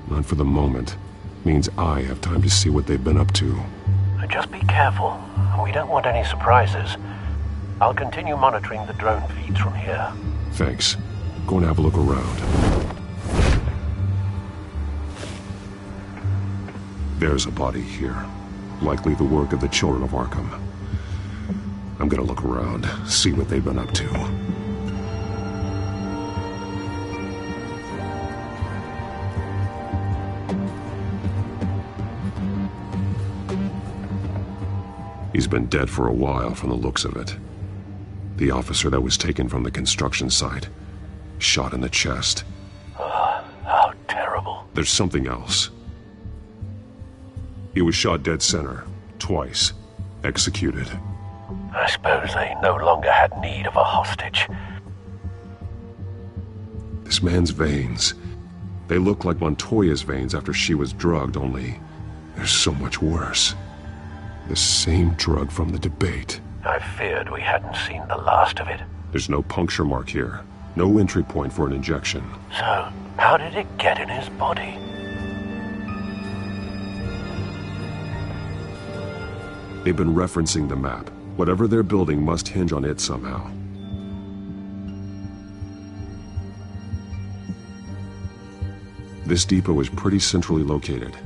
Not for the moment. Means I have time to see what they've been up to. Just be careful. We don't want any surprises. I'll continue monitoring the drone feeds from here. Thanks. Go and have a look around. There's a body here. Likely the work of the children of Arkham. I'm gonna look around, see what they've been up to. He's been dead for a while from the looks of it. The officer that was taken from the construction site. Shot in the chest. How terrible. There's something else. He was shot dead center, twice. Executed. I suppose they no longer had need of a hostage. This man's veins. They look like Montoya's veins after she was drugged, only they're so much worse. The same drug from the debate. I feared we hadn't seen the last of it. There's no puncture mark here. No entry point for an injection. So, how did it get in his body? They've been referencing the map. Whatever they're building must hinge on it somehow. This depot is pretty centrally located.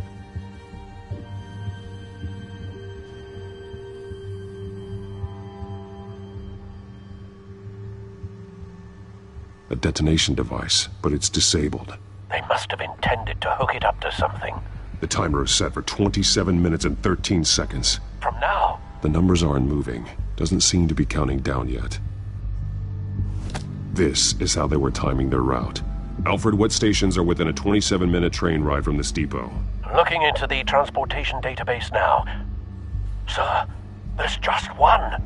A detonation device, but it's disabled. They must have intended to hook it up to something. The timer is set for 27 minutes and 13 seconds. From now? The numbers aren't moving. Doesn't seem to be counting down yet. This is how they were timing their route. Alfred, what stations are within a 27-minute train ride from this depot? Looking into the transportation database now. Sir, there's just one.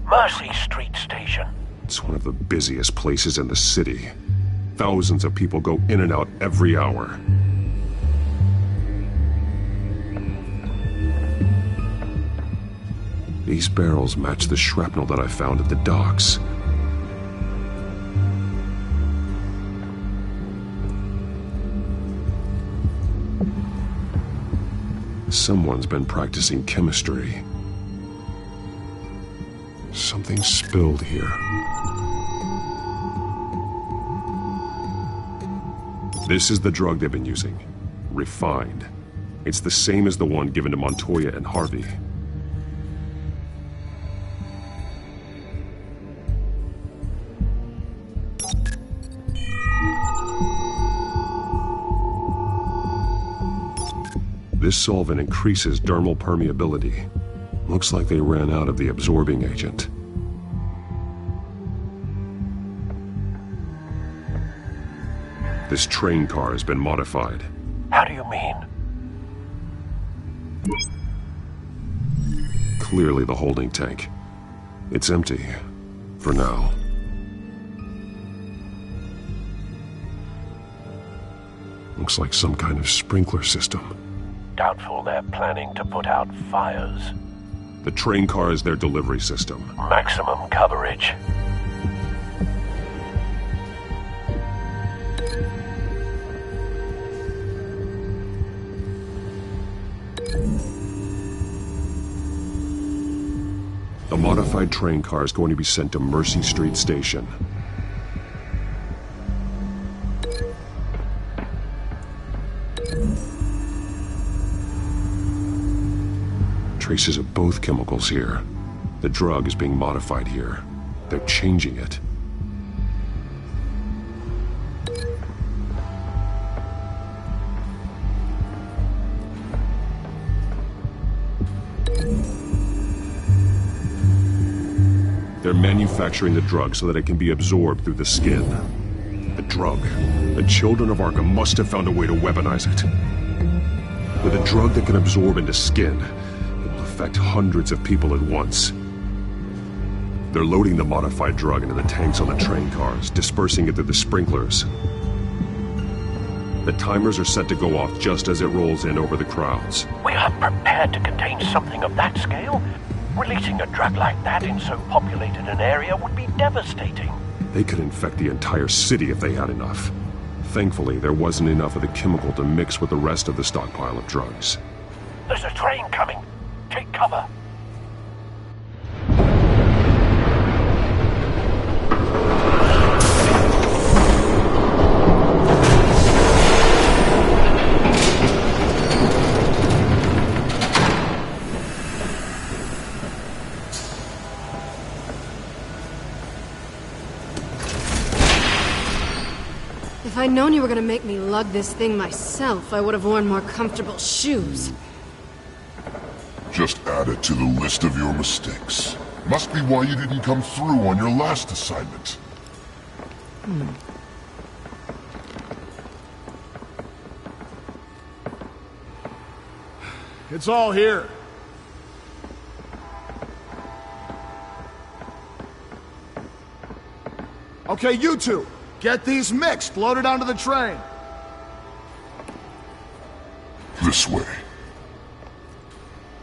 Mercy Street Station. It's one of the busiest places in the city. Thousands of people go in and out every hour. These barrels match the shrapnel that I found at the docks. Someone's been practicing chemistry. Something spilled here. This is the drug they've been using. Refined. It's the same as the one given to Montoya and Harvey. This solvent increases dermal permeability. Looks like they ran out of the absorbing agent. This train car has been modified. How do you mean? Clearly the holding tank. It's empty. For now. Looks like some kind of sprinkler system. Doubtful they're planning to put out fires. The train car is their delivery system. Maximum coverage. The modified train car is going to be sent to Mercy Street Station. Traces of both chemicals here. The drug is being modified here. They're changing it. They're manufacturing the drug so that it can be absorbed through the skin. The drug. The children of Arkham must have found a way to weaponize it. With a drug that can absorb into skin, it will affect hundreds of people at once. They're loading the modified drug into the tanks on the train cars, dispersing it through the sprinklers. The timers are set to go off just as it rolls in over the crowds. We aren't prepared to contain something of that scale. Releasing a drug like that in so populated an area would be devastating. They could infect the entire city if they had enough. Thankfully, there wasn't enough of the chemical to mix with the rest of the stockpile of drugs. There's a train coming. Take cover. If I'd known you were gonna make me lug this thing myself, I would have worn more comfortable shoes. Just add it to the list of your mistakes. Must be why you didn't come through on your last assignment. It's all here. Okay, you two. Get these mixed, loaded onto the train. This way.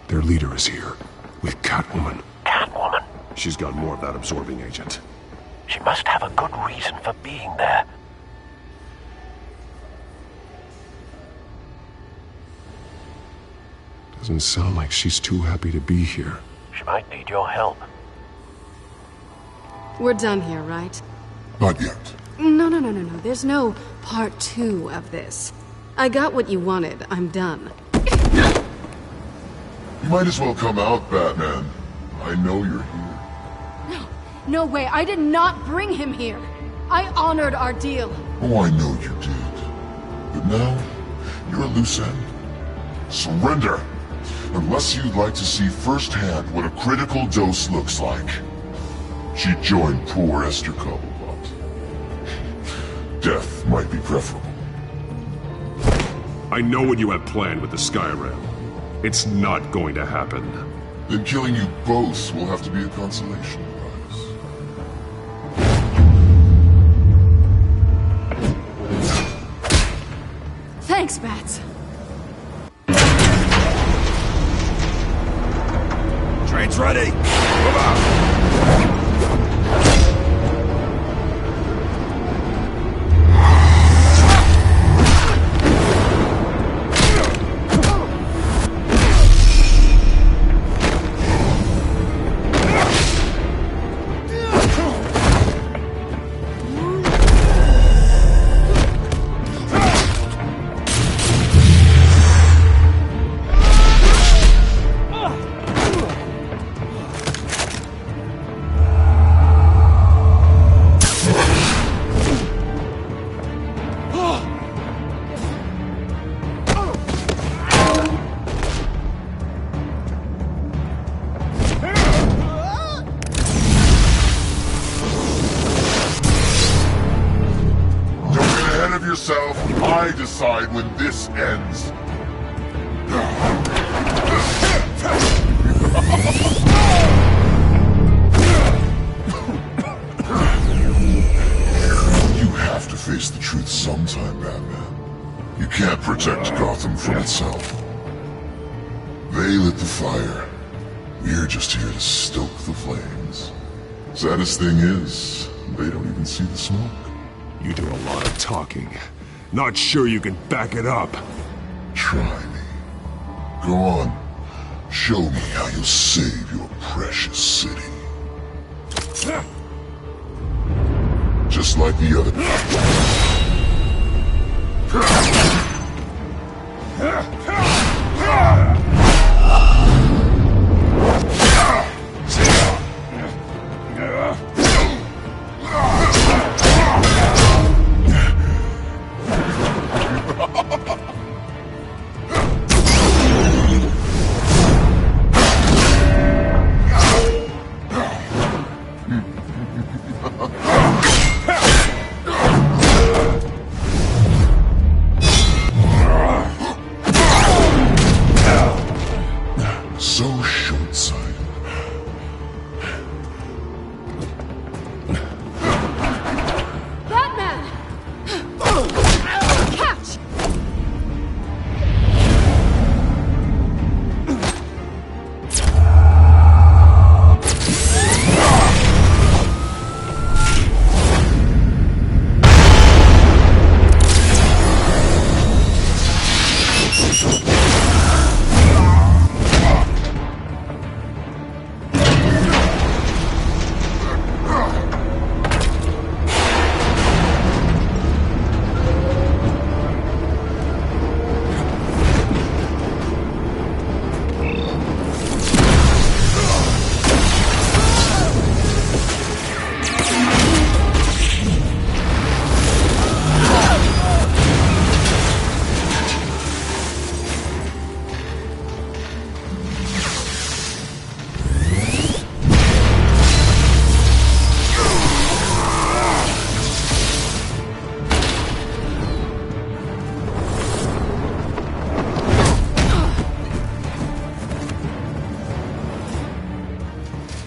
Their leader is here, with Catwoman. Catwoman? She's got more of that absorbing agent. She must have a good reason for being there. Doesn't sound like she's too happy to be here. She might need your help. We're done here, right? Not yet. No. There's no part 2 of this. I got what you wanted. I'm done. You might as well come out, Batman. I know you're here. No way. I did not bring him here. I honored our deal. Oh, I know you did. But now, you're a loose end. Surrender! Unless you'd like to see firsthand what a critical dose looks like. She joined poor Esther Cobblepot. Death might be preferable. I know what you have planned with the Skyrail. It's not going to happen. Then killing you both will have to be a consolation prize. Thanks, Bats. Train's ready. Move out. I decide when this ends. You have to face the truth sometime, Batman. You can't protect Gotham from itself. They lit the fire. We're just here to stoke the flames. Saddest thing is, they don't even see the smoke. You do a lot of talking. Not sure you can back it up. Try me. Go on. Show me how you'll save your precious city. Just like the other.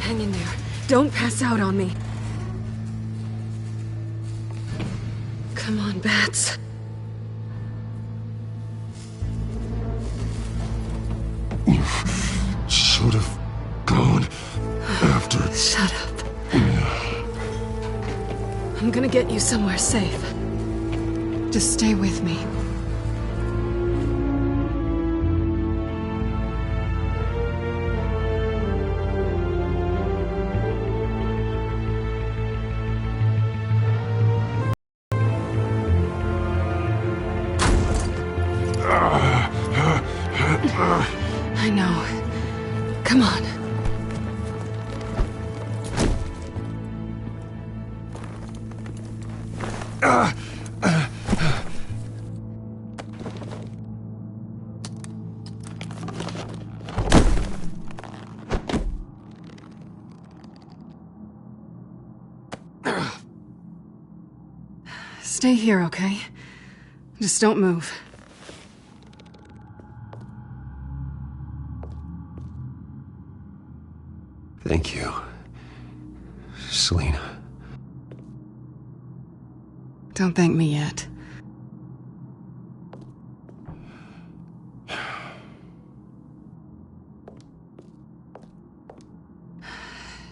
Hang in there. Don't pass out on me. Come on, Bats. You should have gone after... Shut up. I'm gonna get you somewhere safe. Just stay with me. I know. Come on. Stay here, okay? Just don't move. Thank you, Selina. Don't thank me yet.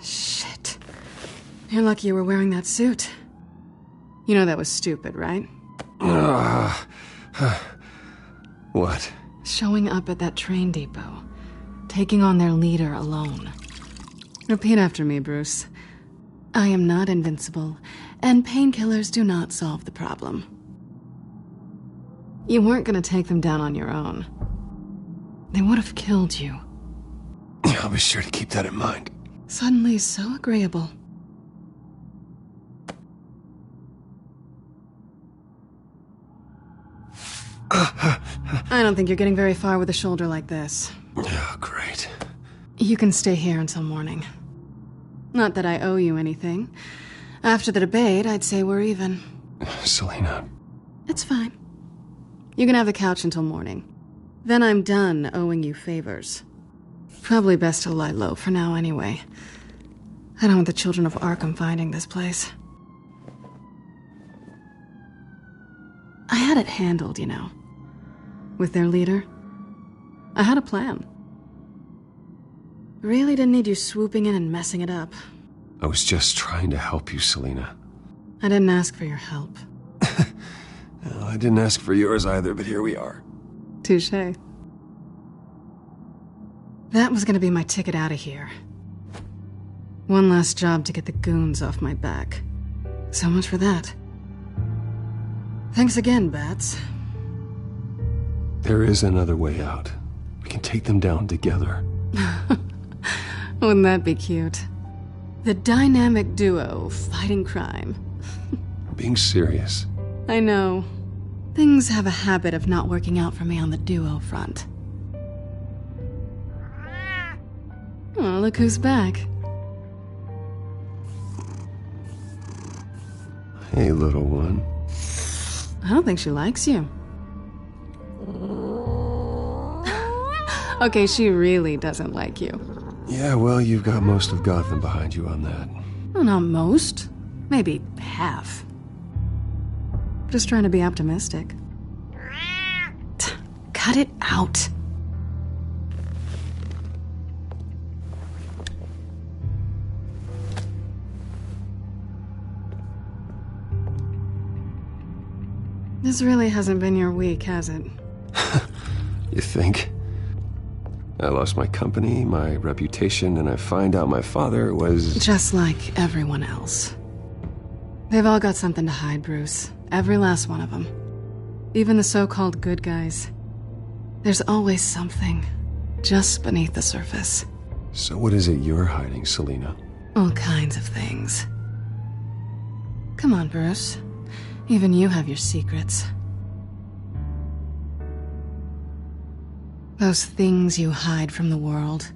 Shit. You're lucky you were wearing that suit. You know that was stupid, right? What? Showing up at that train depot. Taking on their leader alone. Repeat after me, Bruce. I am not invincible, and painkillers do not solve the problem. You weren't gonna take them down on your own. They would have killed you. I'll be sure to keep that in mind. Suddenly so agreeable. I don't think you're getting very far with a shoulder like this. Oh, great. You can stay here until morning. Not that I owe you anything. After the debate, I'd say we're even. Selina. It's fine. You can have the couch until morning. Then I'm done owing you favors. Probably best to lie low for now anyway. I don't want the children of Arkham finding this place. I had it handled, you know. With their leader. I had a plan. Really didn't need you swooping in and messing it up. I was just trying to help you, Selina. I didn't ask for your help. Well, I didn't ask for yours either, but here we are. Touché. That was gonna be my ticket out of here. One last job to get the goons off my back. So much for that. Thanks again, Bats. There is another way out. We can take them down together. Wouldn't that be cute? The dynamic duo fighting crime. I'm being serious. I know. Things have a habit of not working out for me on the duo front. Oh, look who's back. Hey, little one. I don't think she likes you. Okay, she really doesn't like you. Yeah, well, you've got most of Gotham behind you on that. Well, not most. Maybe half. Just trying to be optimistic. Cut it out. This really hasn't been your week, has it? You think? I lost my company, my reputation, and I find out my father was... Just like everyone else. They've all got something to hide, Bruce. Every last one of them. Even the so-called good guys. There's always something just beneath the surface. So what is it you're hiding, Selina? All kinds of things. Come on, Bruce. Even you have your secrets. Those things you hide from the world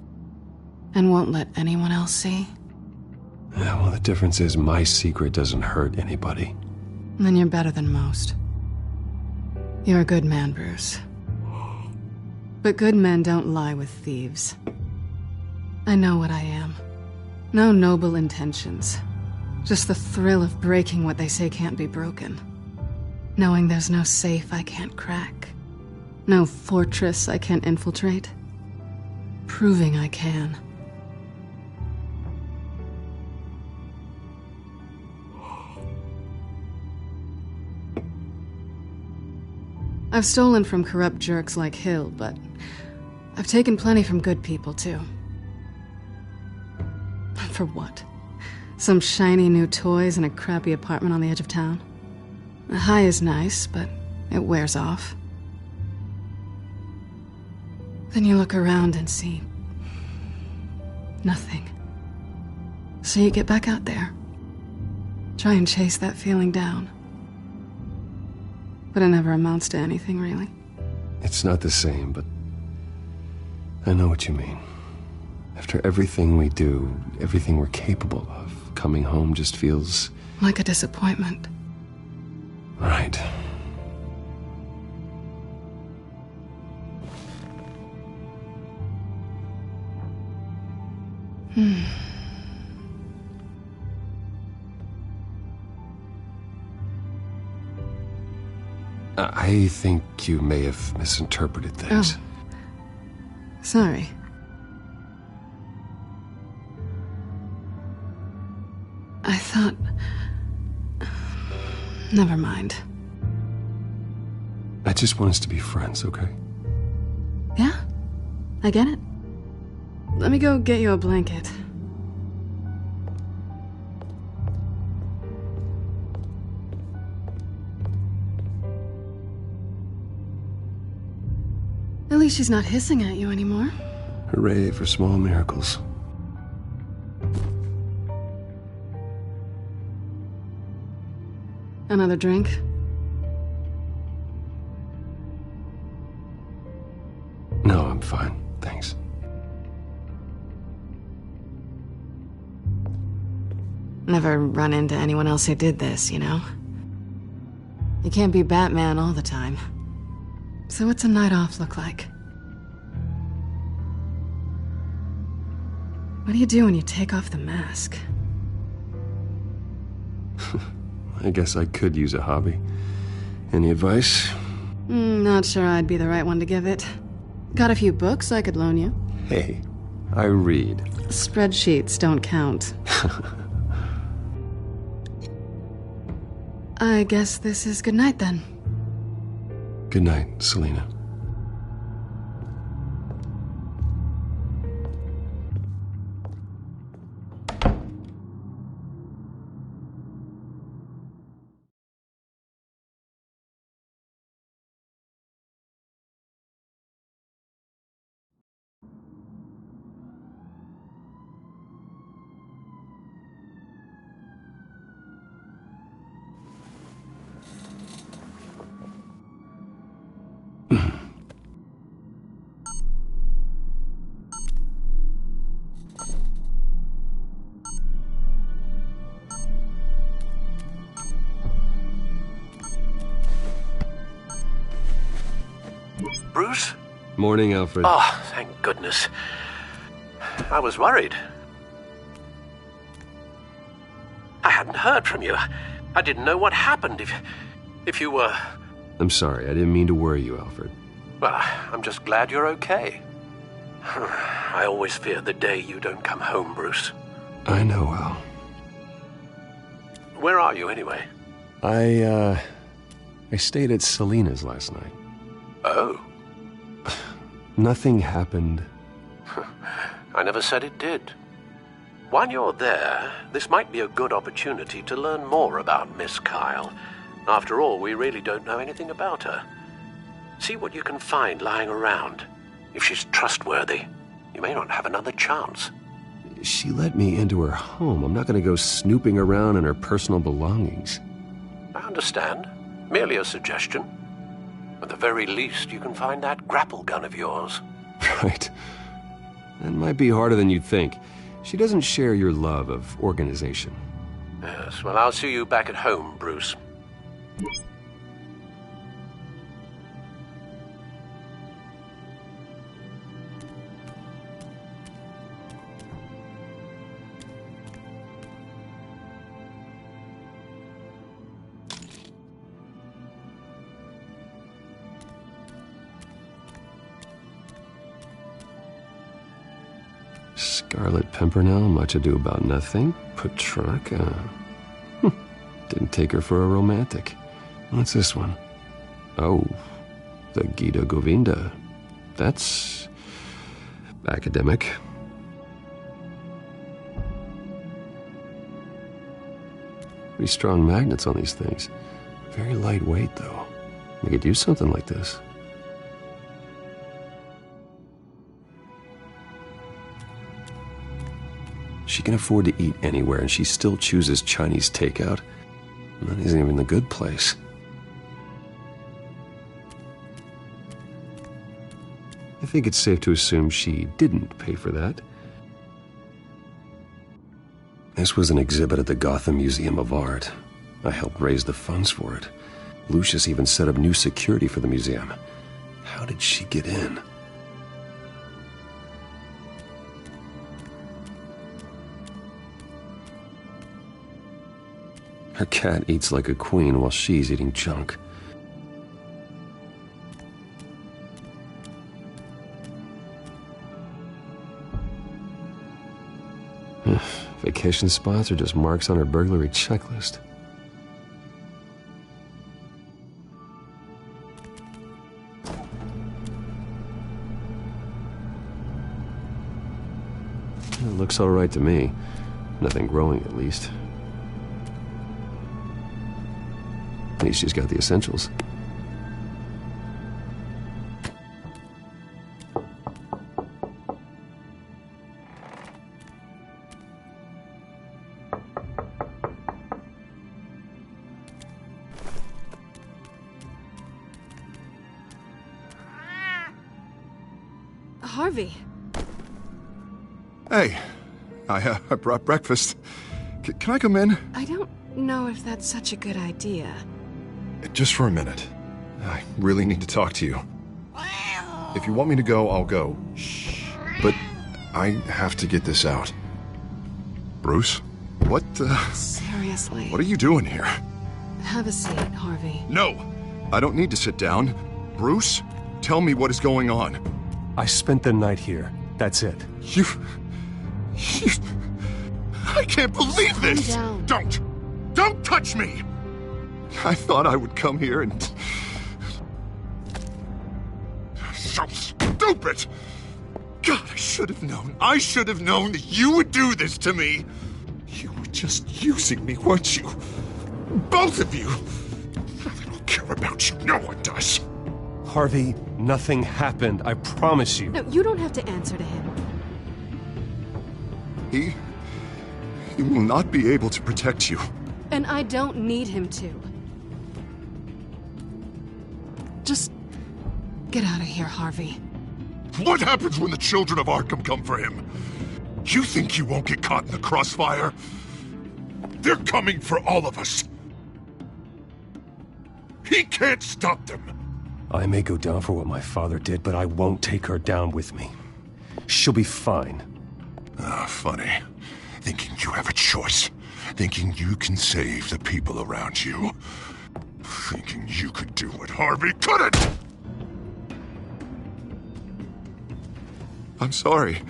and won't let anyone else see. Yeah, well, the difference is my secret doesn't hurt anybody. Then you're better than most. You're a good man, Bruce. But good men don't lie with thieves. I know what I am. No noble intentions. Just the thrill of breaking what they say can't be broken. Knowing there's no safe I can't crack. No fortress I can't infiltrate. Proving I can. I've stolen from corrupt jerks like Hill, but I've taken plenty from good people, too. For what? Some shiny new toys and a crappy apartment on the edge of town? The high is nice, but it wears off. Then you look around and see nothing. So you get back out there. Try and chase that feeling down. But it never amounts to anything, really. It's not the same, but I know what you mean. After everything we do, everything we're capable of, coming home just feels... like a disappointment. Right. I think you may have misinterpreted things. Oh. Sorry. I thought... Never mind. I just want us to be friends, okay? Yeah? I get it. Let me go get you a blanket. At least she's not hissing at you anymore. Hooray for small miracles. Another drink? No, I'm fine. Thanks. Never run into anyone else who did this, you know? You can't be Batman all the time. So what's a night off look like? What do you do when you take off the mask? I guess I could use a hobby. Any advice? Not sure I'd be the right one to give it. Got a few books I could loan you. Hey, I read. Spreadsheets don't count. I guess this is good night then. Good night, Selina. Bruce? Morning, Alfred. Oh, thank goodness. I was worried. I hadn't heard from you. I didn't know what happened if you were... I'm sorry, I didn't mean to worry you, Alfred. Well, I'm just glad you're okay. I always fear the day you don't come home, Bruce. I know, Al. Where are you, anyway? I stayed at Selina's last night. Oh. Nothing happened. I never said it did. While you're there, this might be a good opportunity to learn more about Miss Kyle. After all, we really don't know anything about her. See what you can find lying around. If she's trustworthy, you may not have another chance. She let me into her home. I'm not going to go snooping around in her personal belongings. I understand. Merely a suggestion. At the very least, you can find that grapple gun of yours. Right. That might be harder than you'd think. She doesn't share your love of organization. Yes, well, I'll see you back at home, Bruce. Scarlet Pimpernel, Much Ado About Nothing, Petrarca. Didn't take her for a romantic. What's this one? Oh, the Gita Govinda. That's academic. Pretty strong magnets on these things. Very lightweight, though. We could use something like this. She can afford to eat anywhere, and she still chooses Chinese takeout. And that isn't even the good place. I think it's safe to assume she didn't pay for that. This was an exhibit at the Gotham Museum of Art. I helped raise the funds for it. Lucius even set up new security for the museum. How did she get in? Her cat eats like a queen while she's eating junk. Vacation spots are just marks on her burglary checklist. It looks all right to me. Nothing growing, at least. At least she's got the essentials. Harvey. Hey, I brought breakfast. Can I come in? I don't know if that's such a good idea. Just for a minute. I really need to talk to you. If you want me to go, I'll go. Shh. But I have to get this out. Bruce? What the... Seriously. What are you doing here? Have a seat, Harvey. No! I don't need to sit down. Bruce, tell me what is going on. I spent the night here. That's it. You... I can't believe this! Calm down. Don't touch me! I thought I would come here and... So stupid! God, I should have known. I should have known that you would do this to me. You were just using me, weren't you? Both of you. I don't care about you. No one does. Harvey, nothing happened. I promise you. No, you don't have to answer to him. He will not be able to protect you. And I don't need him to. Just get out of here, Harvey. What happens when the children of Arkham come for him? You think you won't get caught in the crossfire? They're coming for all of us. He can't stop them. I may go down for what my father did, but I won't take her down with me. She'll be fine. Funny. Thinking you have a choice. Thinking you can save the people around you. Thinking you could do what Harvey couldn't! I'm sorry.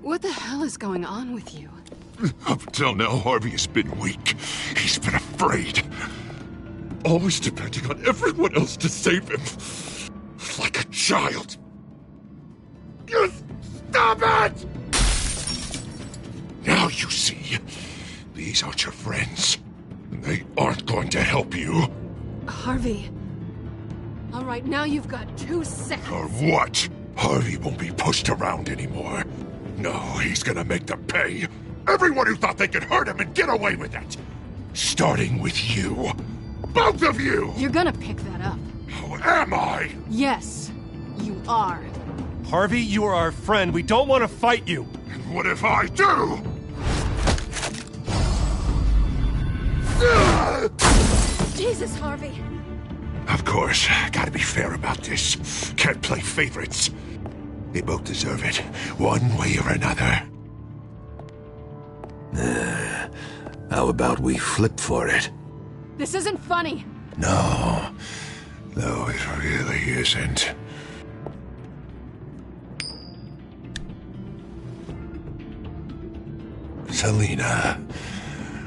What the hell is going on with you? Up until now, Harvey has been weak. He's been afraid. Always depending on everyone else to save him. Like a child. You stop it! Now you see. These aren't your friends. And they aren't going to help you. Harvey. All right, now you've got 2 seconds. Or what? Harvey won't be pushed around anymore. No, he's gonna make them pay. Everyone who thought they could hurt him and get away with it. Starting with you. Both of you! You're gonna pick that up. Oh, am I? Yes, you are. Harvey, you are our friend. We don't want to fight you. And what if I do? Jesus, Harvey. Of course, gotta be fair about this. Can't play favorites. They both deserve it, one way or another. How about we flip for it? This isn't funny. No, it really isn't. Selina,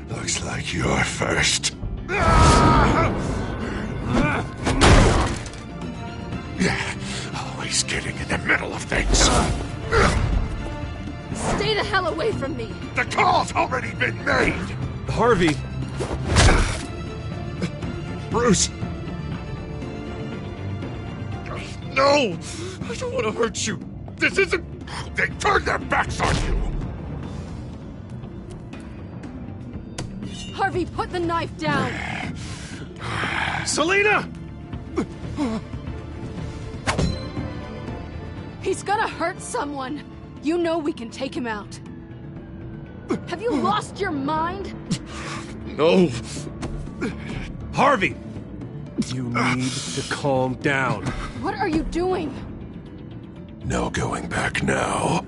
looks like you're first. Always getting in the middle of things. Stay the hell away from me! The call's already been made! Harvey! Bruce! No! I don't want to hurt you! This isn't... They turned their backs on you! Harvey, put the knife down! Selina! He's gonna hurt someone! You know we can take him out. Have you lost your mind? No! Harvey! You need to calm down. What are you doing? No going back now.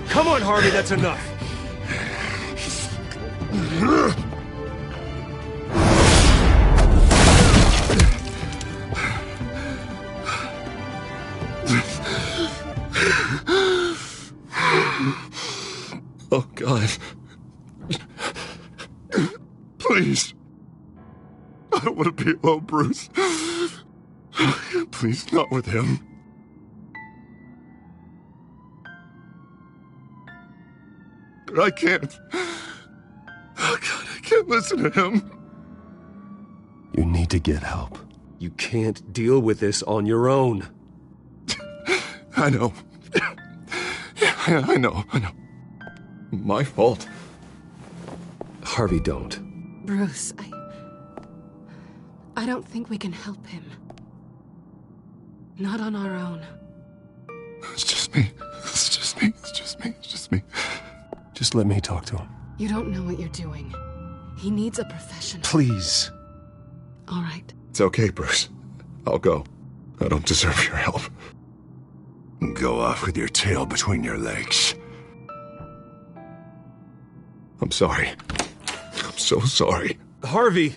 Come on, Harvey, that's enough. Oh, God. Please. I don't want to be alone, Bruce. Please, not with him. I can't. Oh, God, I can't listen to him. You need to get help. You can't deal with this on your own. I know. I know. My fault. Harvey, don't. Bruce, I don't think we can help him. Not on our own. It's just me. Just let me talk to him. You don't know what you're doing. He needs a professional. Please. All right. It's okay, Bruce. I'll go. I don't deserve your help. Go off with your tail between your legs. I'm sorry. I'm so sorry. Harvey!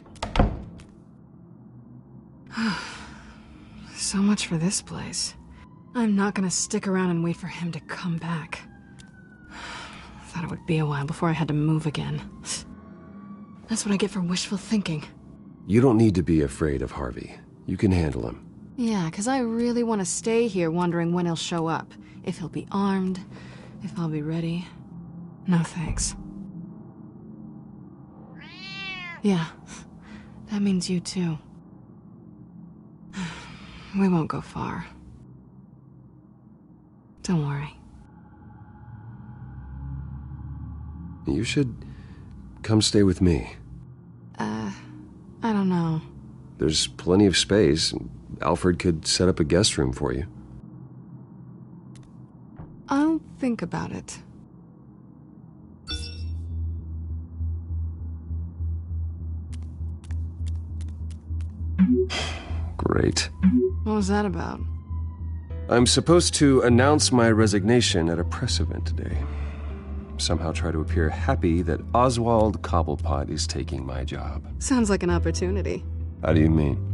So much for this place. I'm not gonna stick around and wait for him to come back. Thought it would be a while before I had to move again. That's what I get for wishful thinking. You don't need to be afraid of Harvey. You can handle him. Yeah, 'cause I really want to stay here wondering when he'll show up. If he'll be armed, if I'll be ready. No thanks. Yeah, that means you too. We won't go far. Don't worry. You should come stay with me. I don't know. There's plenty of space. Alfred could set up a guest room for you. I'll think about it. Great. What was that about? I'm supposed to announce my resignation at a press event today. Somehow try to appear happy that Oswald Cobblepot is taking my job. Sounds like an opportunity. How do you mean?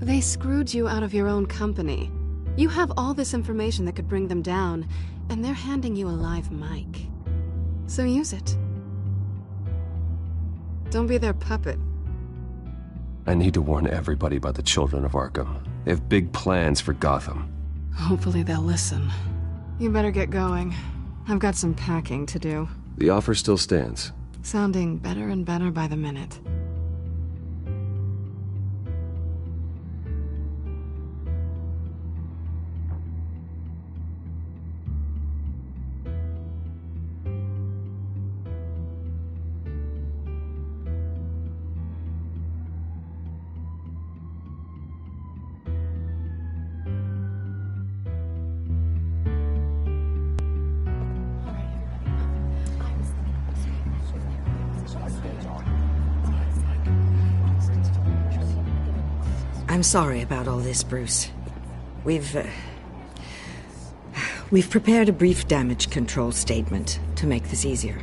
They screwed you out of your own company. You have all this information that could bring them down, and they're handing you a live mic. So use it. Don't be their puppet. I need to warn everybody about the children of Arkham. They have big plans for Gotham. Hopefully they'll listen. You better get going. I've got some packing to do. The offer still stands. Sounding better and better by the minute. I'm sorry about all this, Bruce. We've prepared a brief damage control statement to make this easier.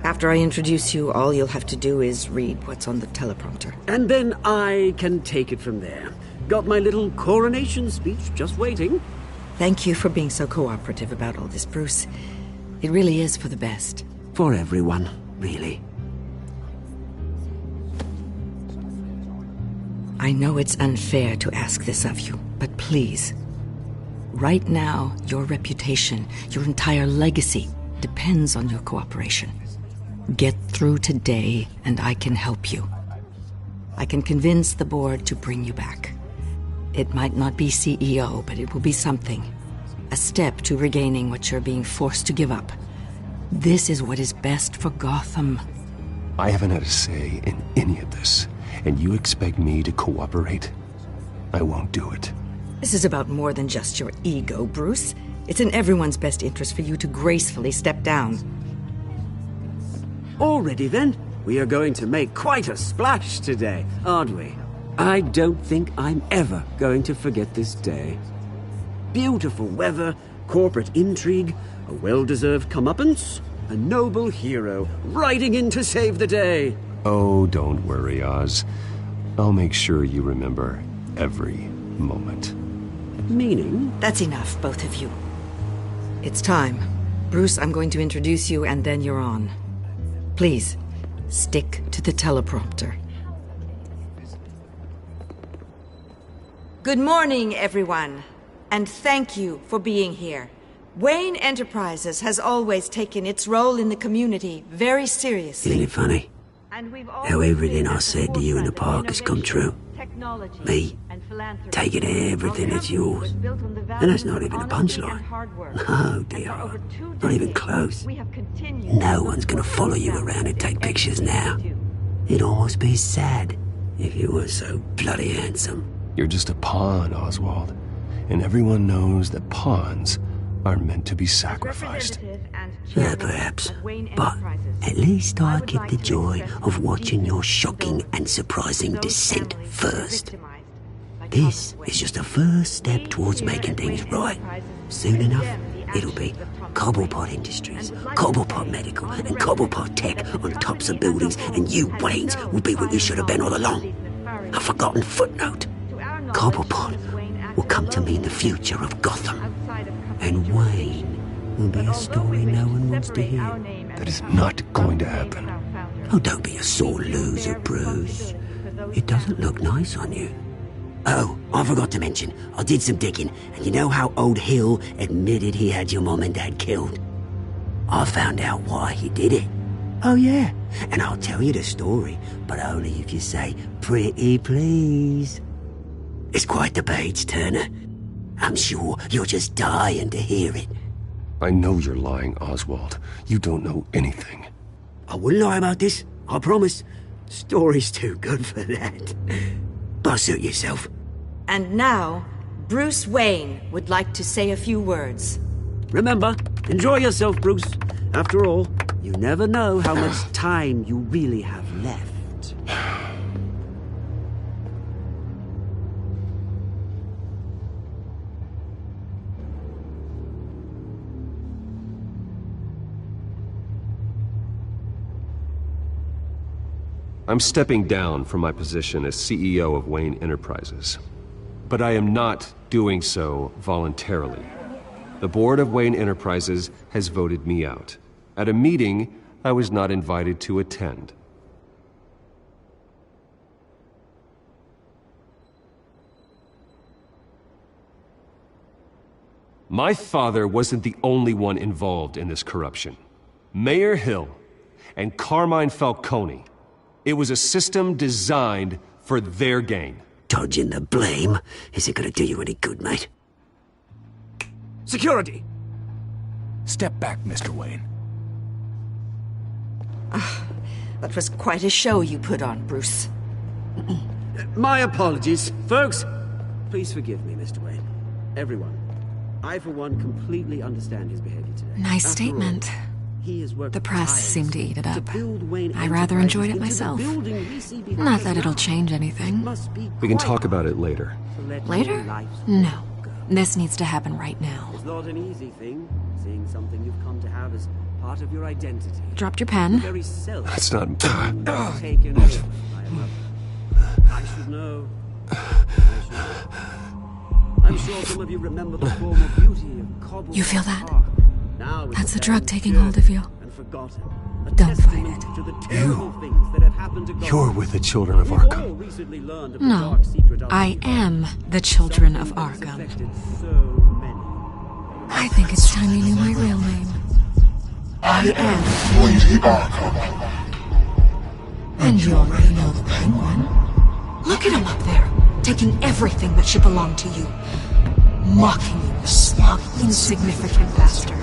After I introduce you, all you'll have to do is read what's on the teleprompter. And then I can take it from there. Got my little coronation speech just waiting. Thank you for being so cooperative about all this, Bruce. It really is for the best. For everyone, really. I know it's unfair to ask this of you, but please. Right now, your reputation, your entire legacy, depends on your cooperation. Get through today, and I can help you. I can convince the board to bring you back. It might not be CEO, but it will be something. A step to regaining what you're being forced to give up. This is what is best for Gotham. I haven't had a say in any of this, and you expect me to cooperate? I won't do it. This is about more than just your ego, Bruce. It's in everyone's best interest for you to gracefully step down. Already then, we are going to make quite a splash today, aren't we? I don't think I'm ever going to forget this day. Beautiful weather, corporate intrigue, a well-deserved comeuppance, a noble hero riding in to save the day. Oh, don't worry, Oz. I'll make sure you remember every moment. Meaning? That's enough, both of you. It's time. Bruce, I'm going to introduce you, and then you're on. Please, stick to the teleprompter. Good morning, everyone, and thank you for being here. Wayne Enterprises has always taken its role in the community very seriously. Isn't it funny? How everything I said to you in the park has come true. Me, taking everything that's yours. And that's not even a punchline. No, dear. Not even close. No one's gonna follow you around and take pictures now. It'd almost be sad if you were so bloody handsome. You're just a pawn, Oswald. And everyone knows that pawns are meant to be sacrificed. Yeah, perhaps. But at least I get the joy of watching your shocking and surprising descent first. This is just a first step towards making things right. Soon enough, it'll be Cobblepot Industries, Cobblepot Medical, and Cobblepot Tech on tops of buildings, and you, Waynes, will be what you should have been all along. A forgotten footnote. Cobblepot will come to mean the future of Gotham. And Wayne will be a story no one wants to hear. That is not going to happen. Oh, don't be a sore loser, Bruce. It doesn't look nice on you. Oh, I forgot to mention, I did some digging, and you know how old Hill admitted he had your mom and dad killed? I found out why he did it. Oh, yeah, and I'll tell you the story, but only if you say, pretty please. It's quite the page, Turner. I'm sure you're just dying to hear it. I know you're lying, Oswald. You don't know anything. I wouldn't lie about this, I promise. Story's too good for that. But suit yourself. And now, Bruce Wayne would like to say a few words. Remember, enjoy yourself, Bruce. After all, you never know how much time you really have left. I'm stepping down from my position as CEO of Wayne Enterprises. But I am not doing so voluntarily. The board of Wayne Enterprises has voted me out, at a meeting I was not invited to attend. My father wasn't the only one involved in this corruption. Mayor Hill and Carmine Falcone. It was a system designed for their gain. Dodging the blame isn't gonna do you any good, mate. Security! Step back, Mr. Wayne. That was quite a show you put on, Bruce. My apologies, folks. Please forgive me, Mr. Wayne. Everyone. I, for one, completely understand his behavior today. Nice statement. The press seemed to eat it up. I rather enjoyed it myself. Not that it'll change anything. We can talk about it later. Later? No. This needs to happen right now. It's not an easy thing, seeing something you've come to have as part of your identity. Dropped your pen. Very self. That's not... Taken over by another. I should know. I'm sure some of you remember the former beauty of cobble. You feel that? Now That's the drug taking hold of you. And forgotten. Don't fight it. To the terrible things that have happened to God. You're with the children of Arkham. Recently learned of the No, dark secret of I am the children of Arkham. I think it's time you knew my real name. I am Lady Arkham. And you already know the Penguin. Look at him up there, taking everything that should belong to you. Mocking you, a smug, insignificant bastard.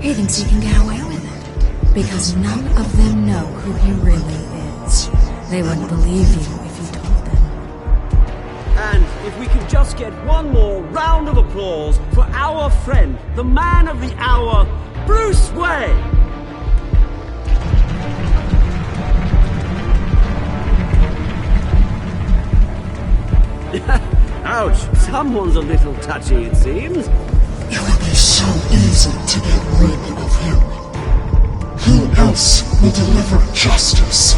He thinks he can get away with it. Because none of them know who he really is. They wouldn't believe you if you told them. And if we could just get one more round of applause for our friend, the man of the hour, Bruce Wayne! Ouch, someone's a little touchy, it seems. It would be so easy to get rid of him. Who else will deliver justice?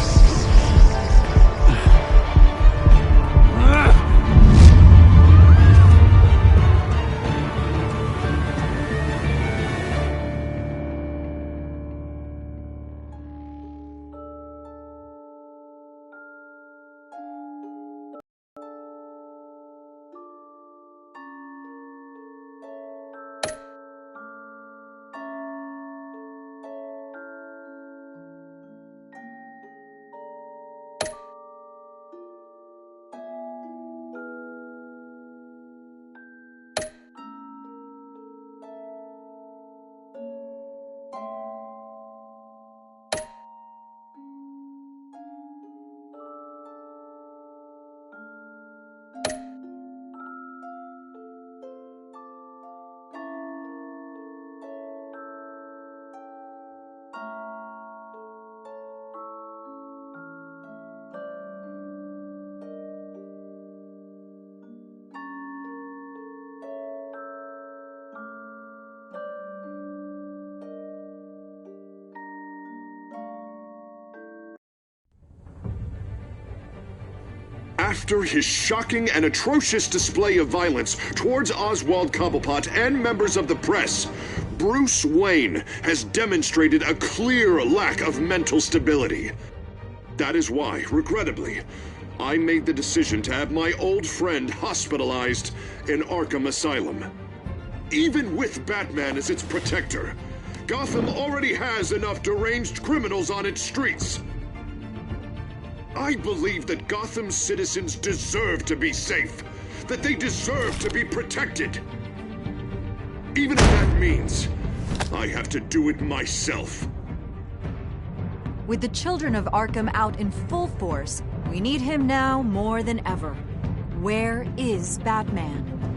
After his shocking and atrocious display of violence towards Oswald Cobblepot and members of the press, Bruce Wayne has demonstrated a clear lack of mental stability. That is why, regrettably, I made the decision to have my old friend hospitalized in Arkham Asylum. Even with Batman as its protector, Gotham already has enough deranged criminals on its streets. I believe that Gotham's citizens deserve to be safe, that they deserve to be protected. Even if that means I have to do it myself. With the children of Arkham out in full force, we need him now more than ever. Where is Batman?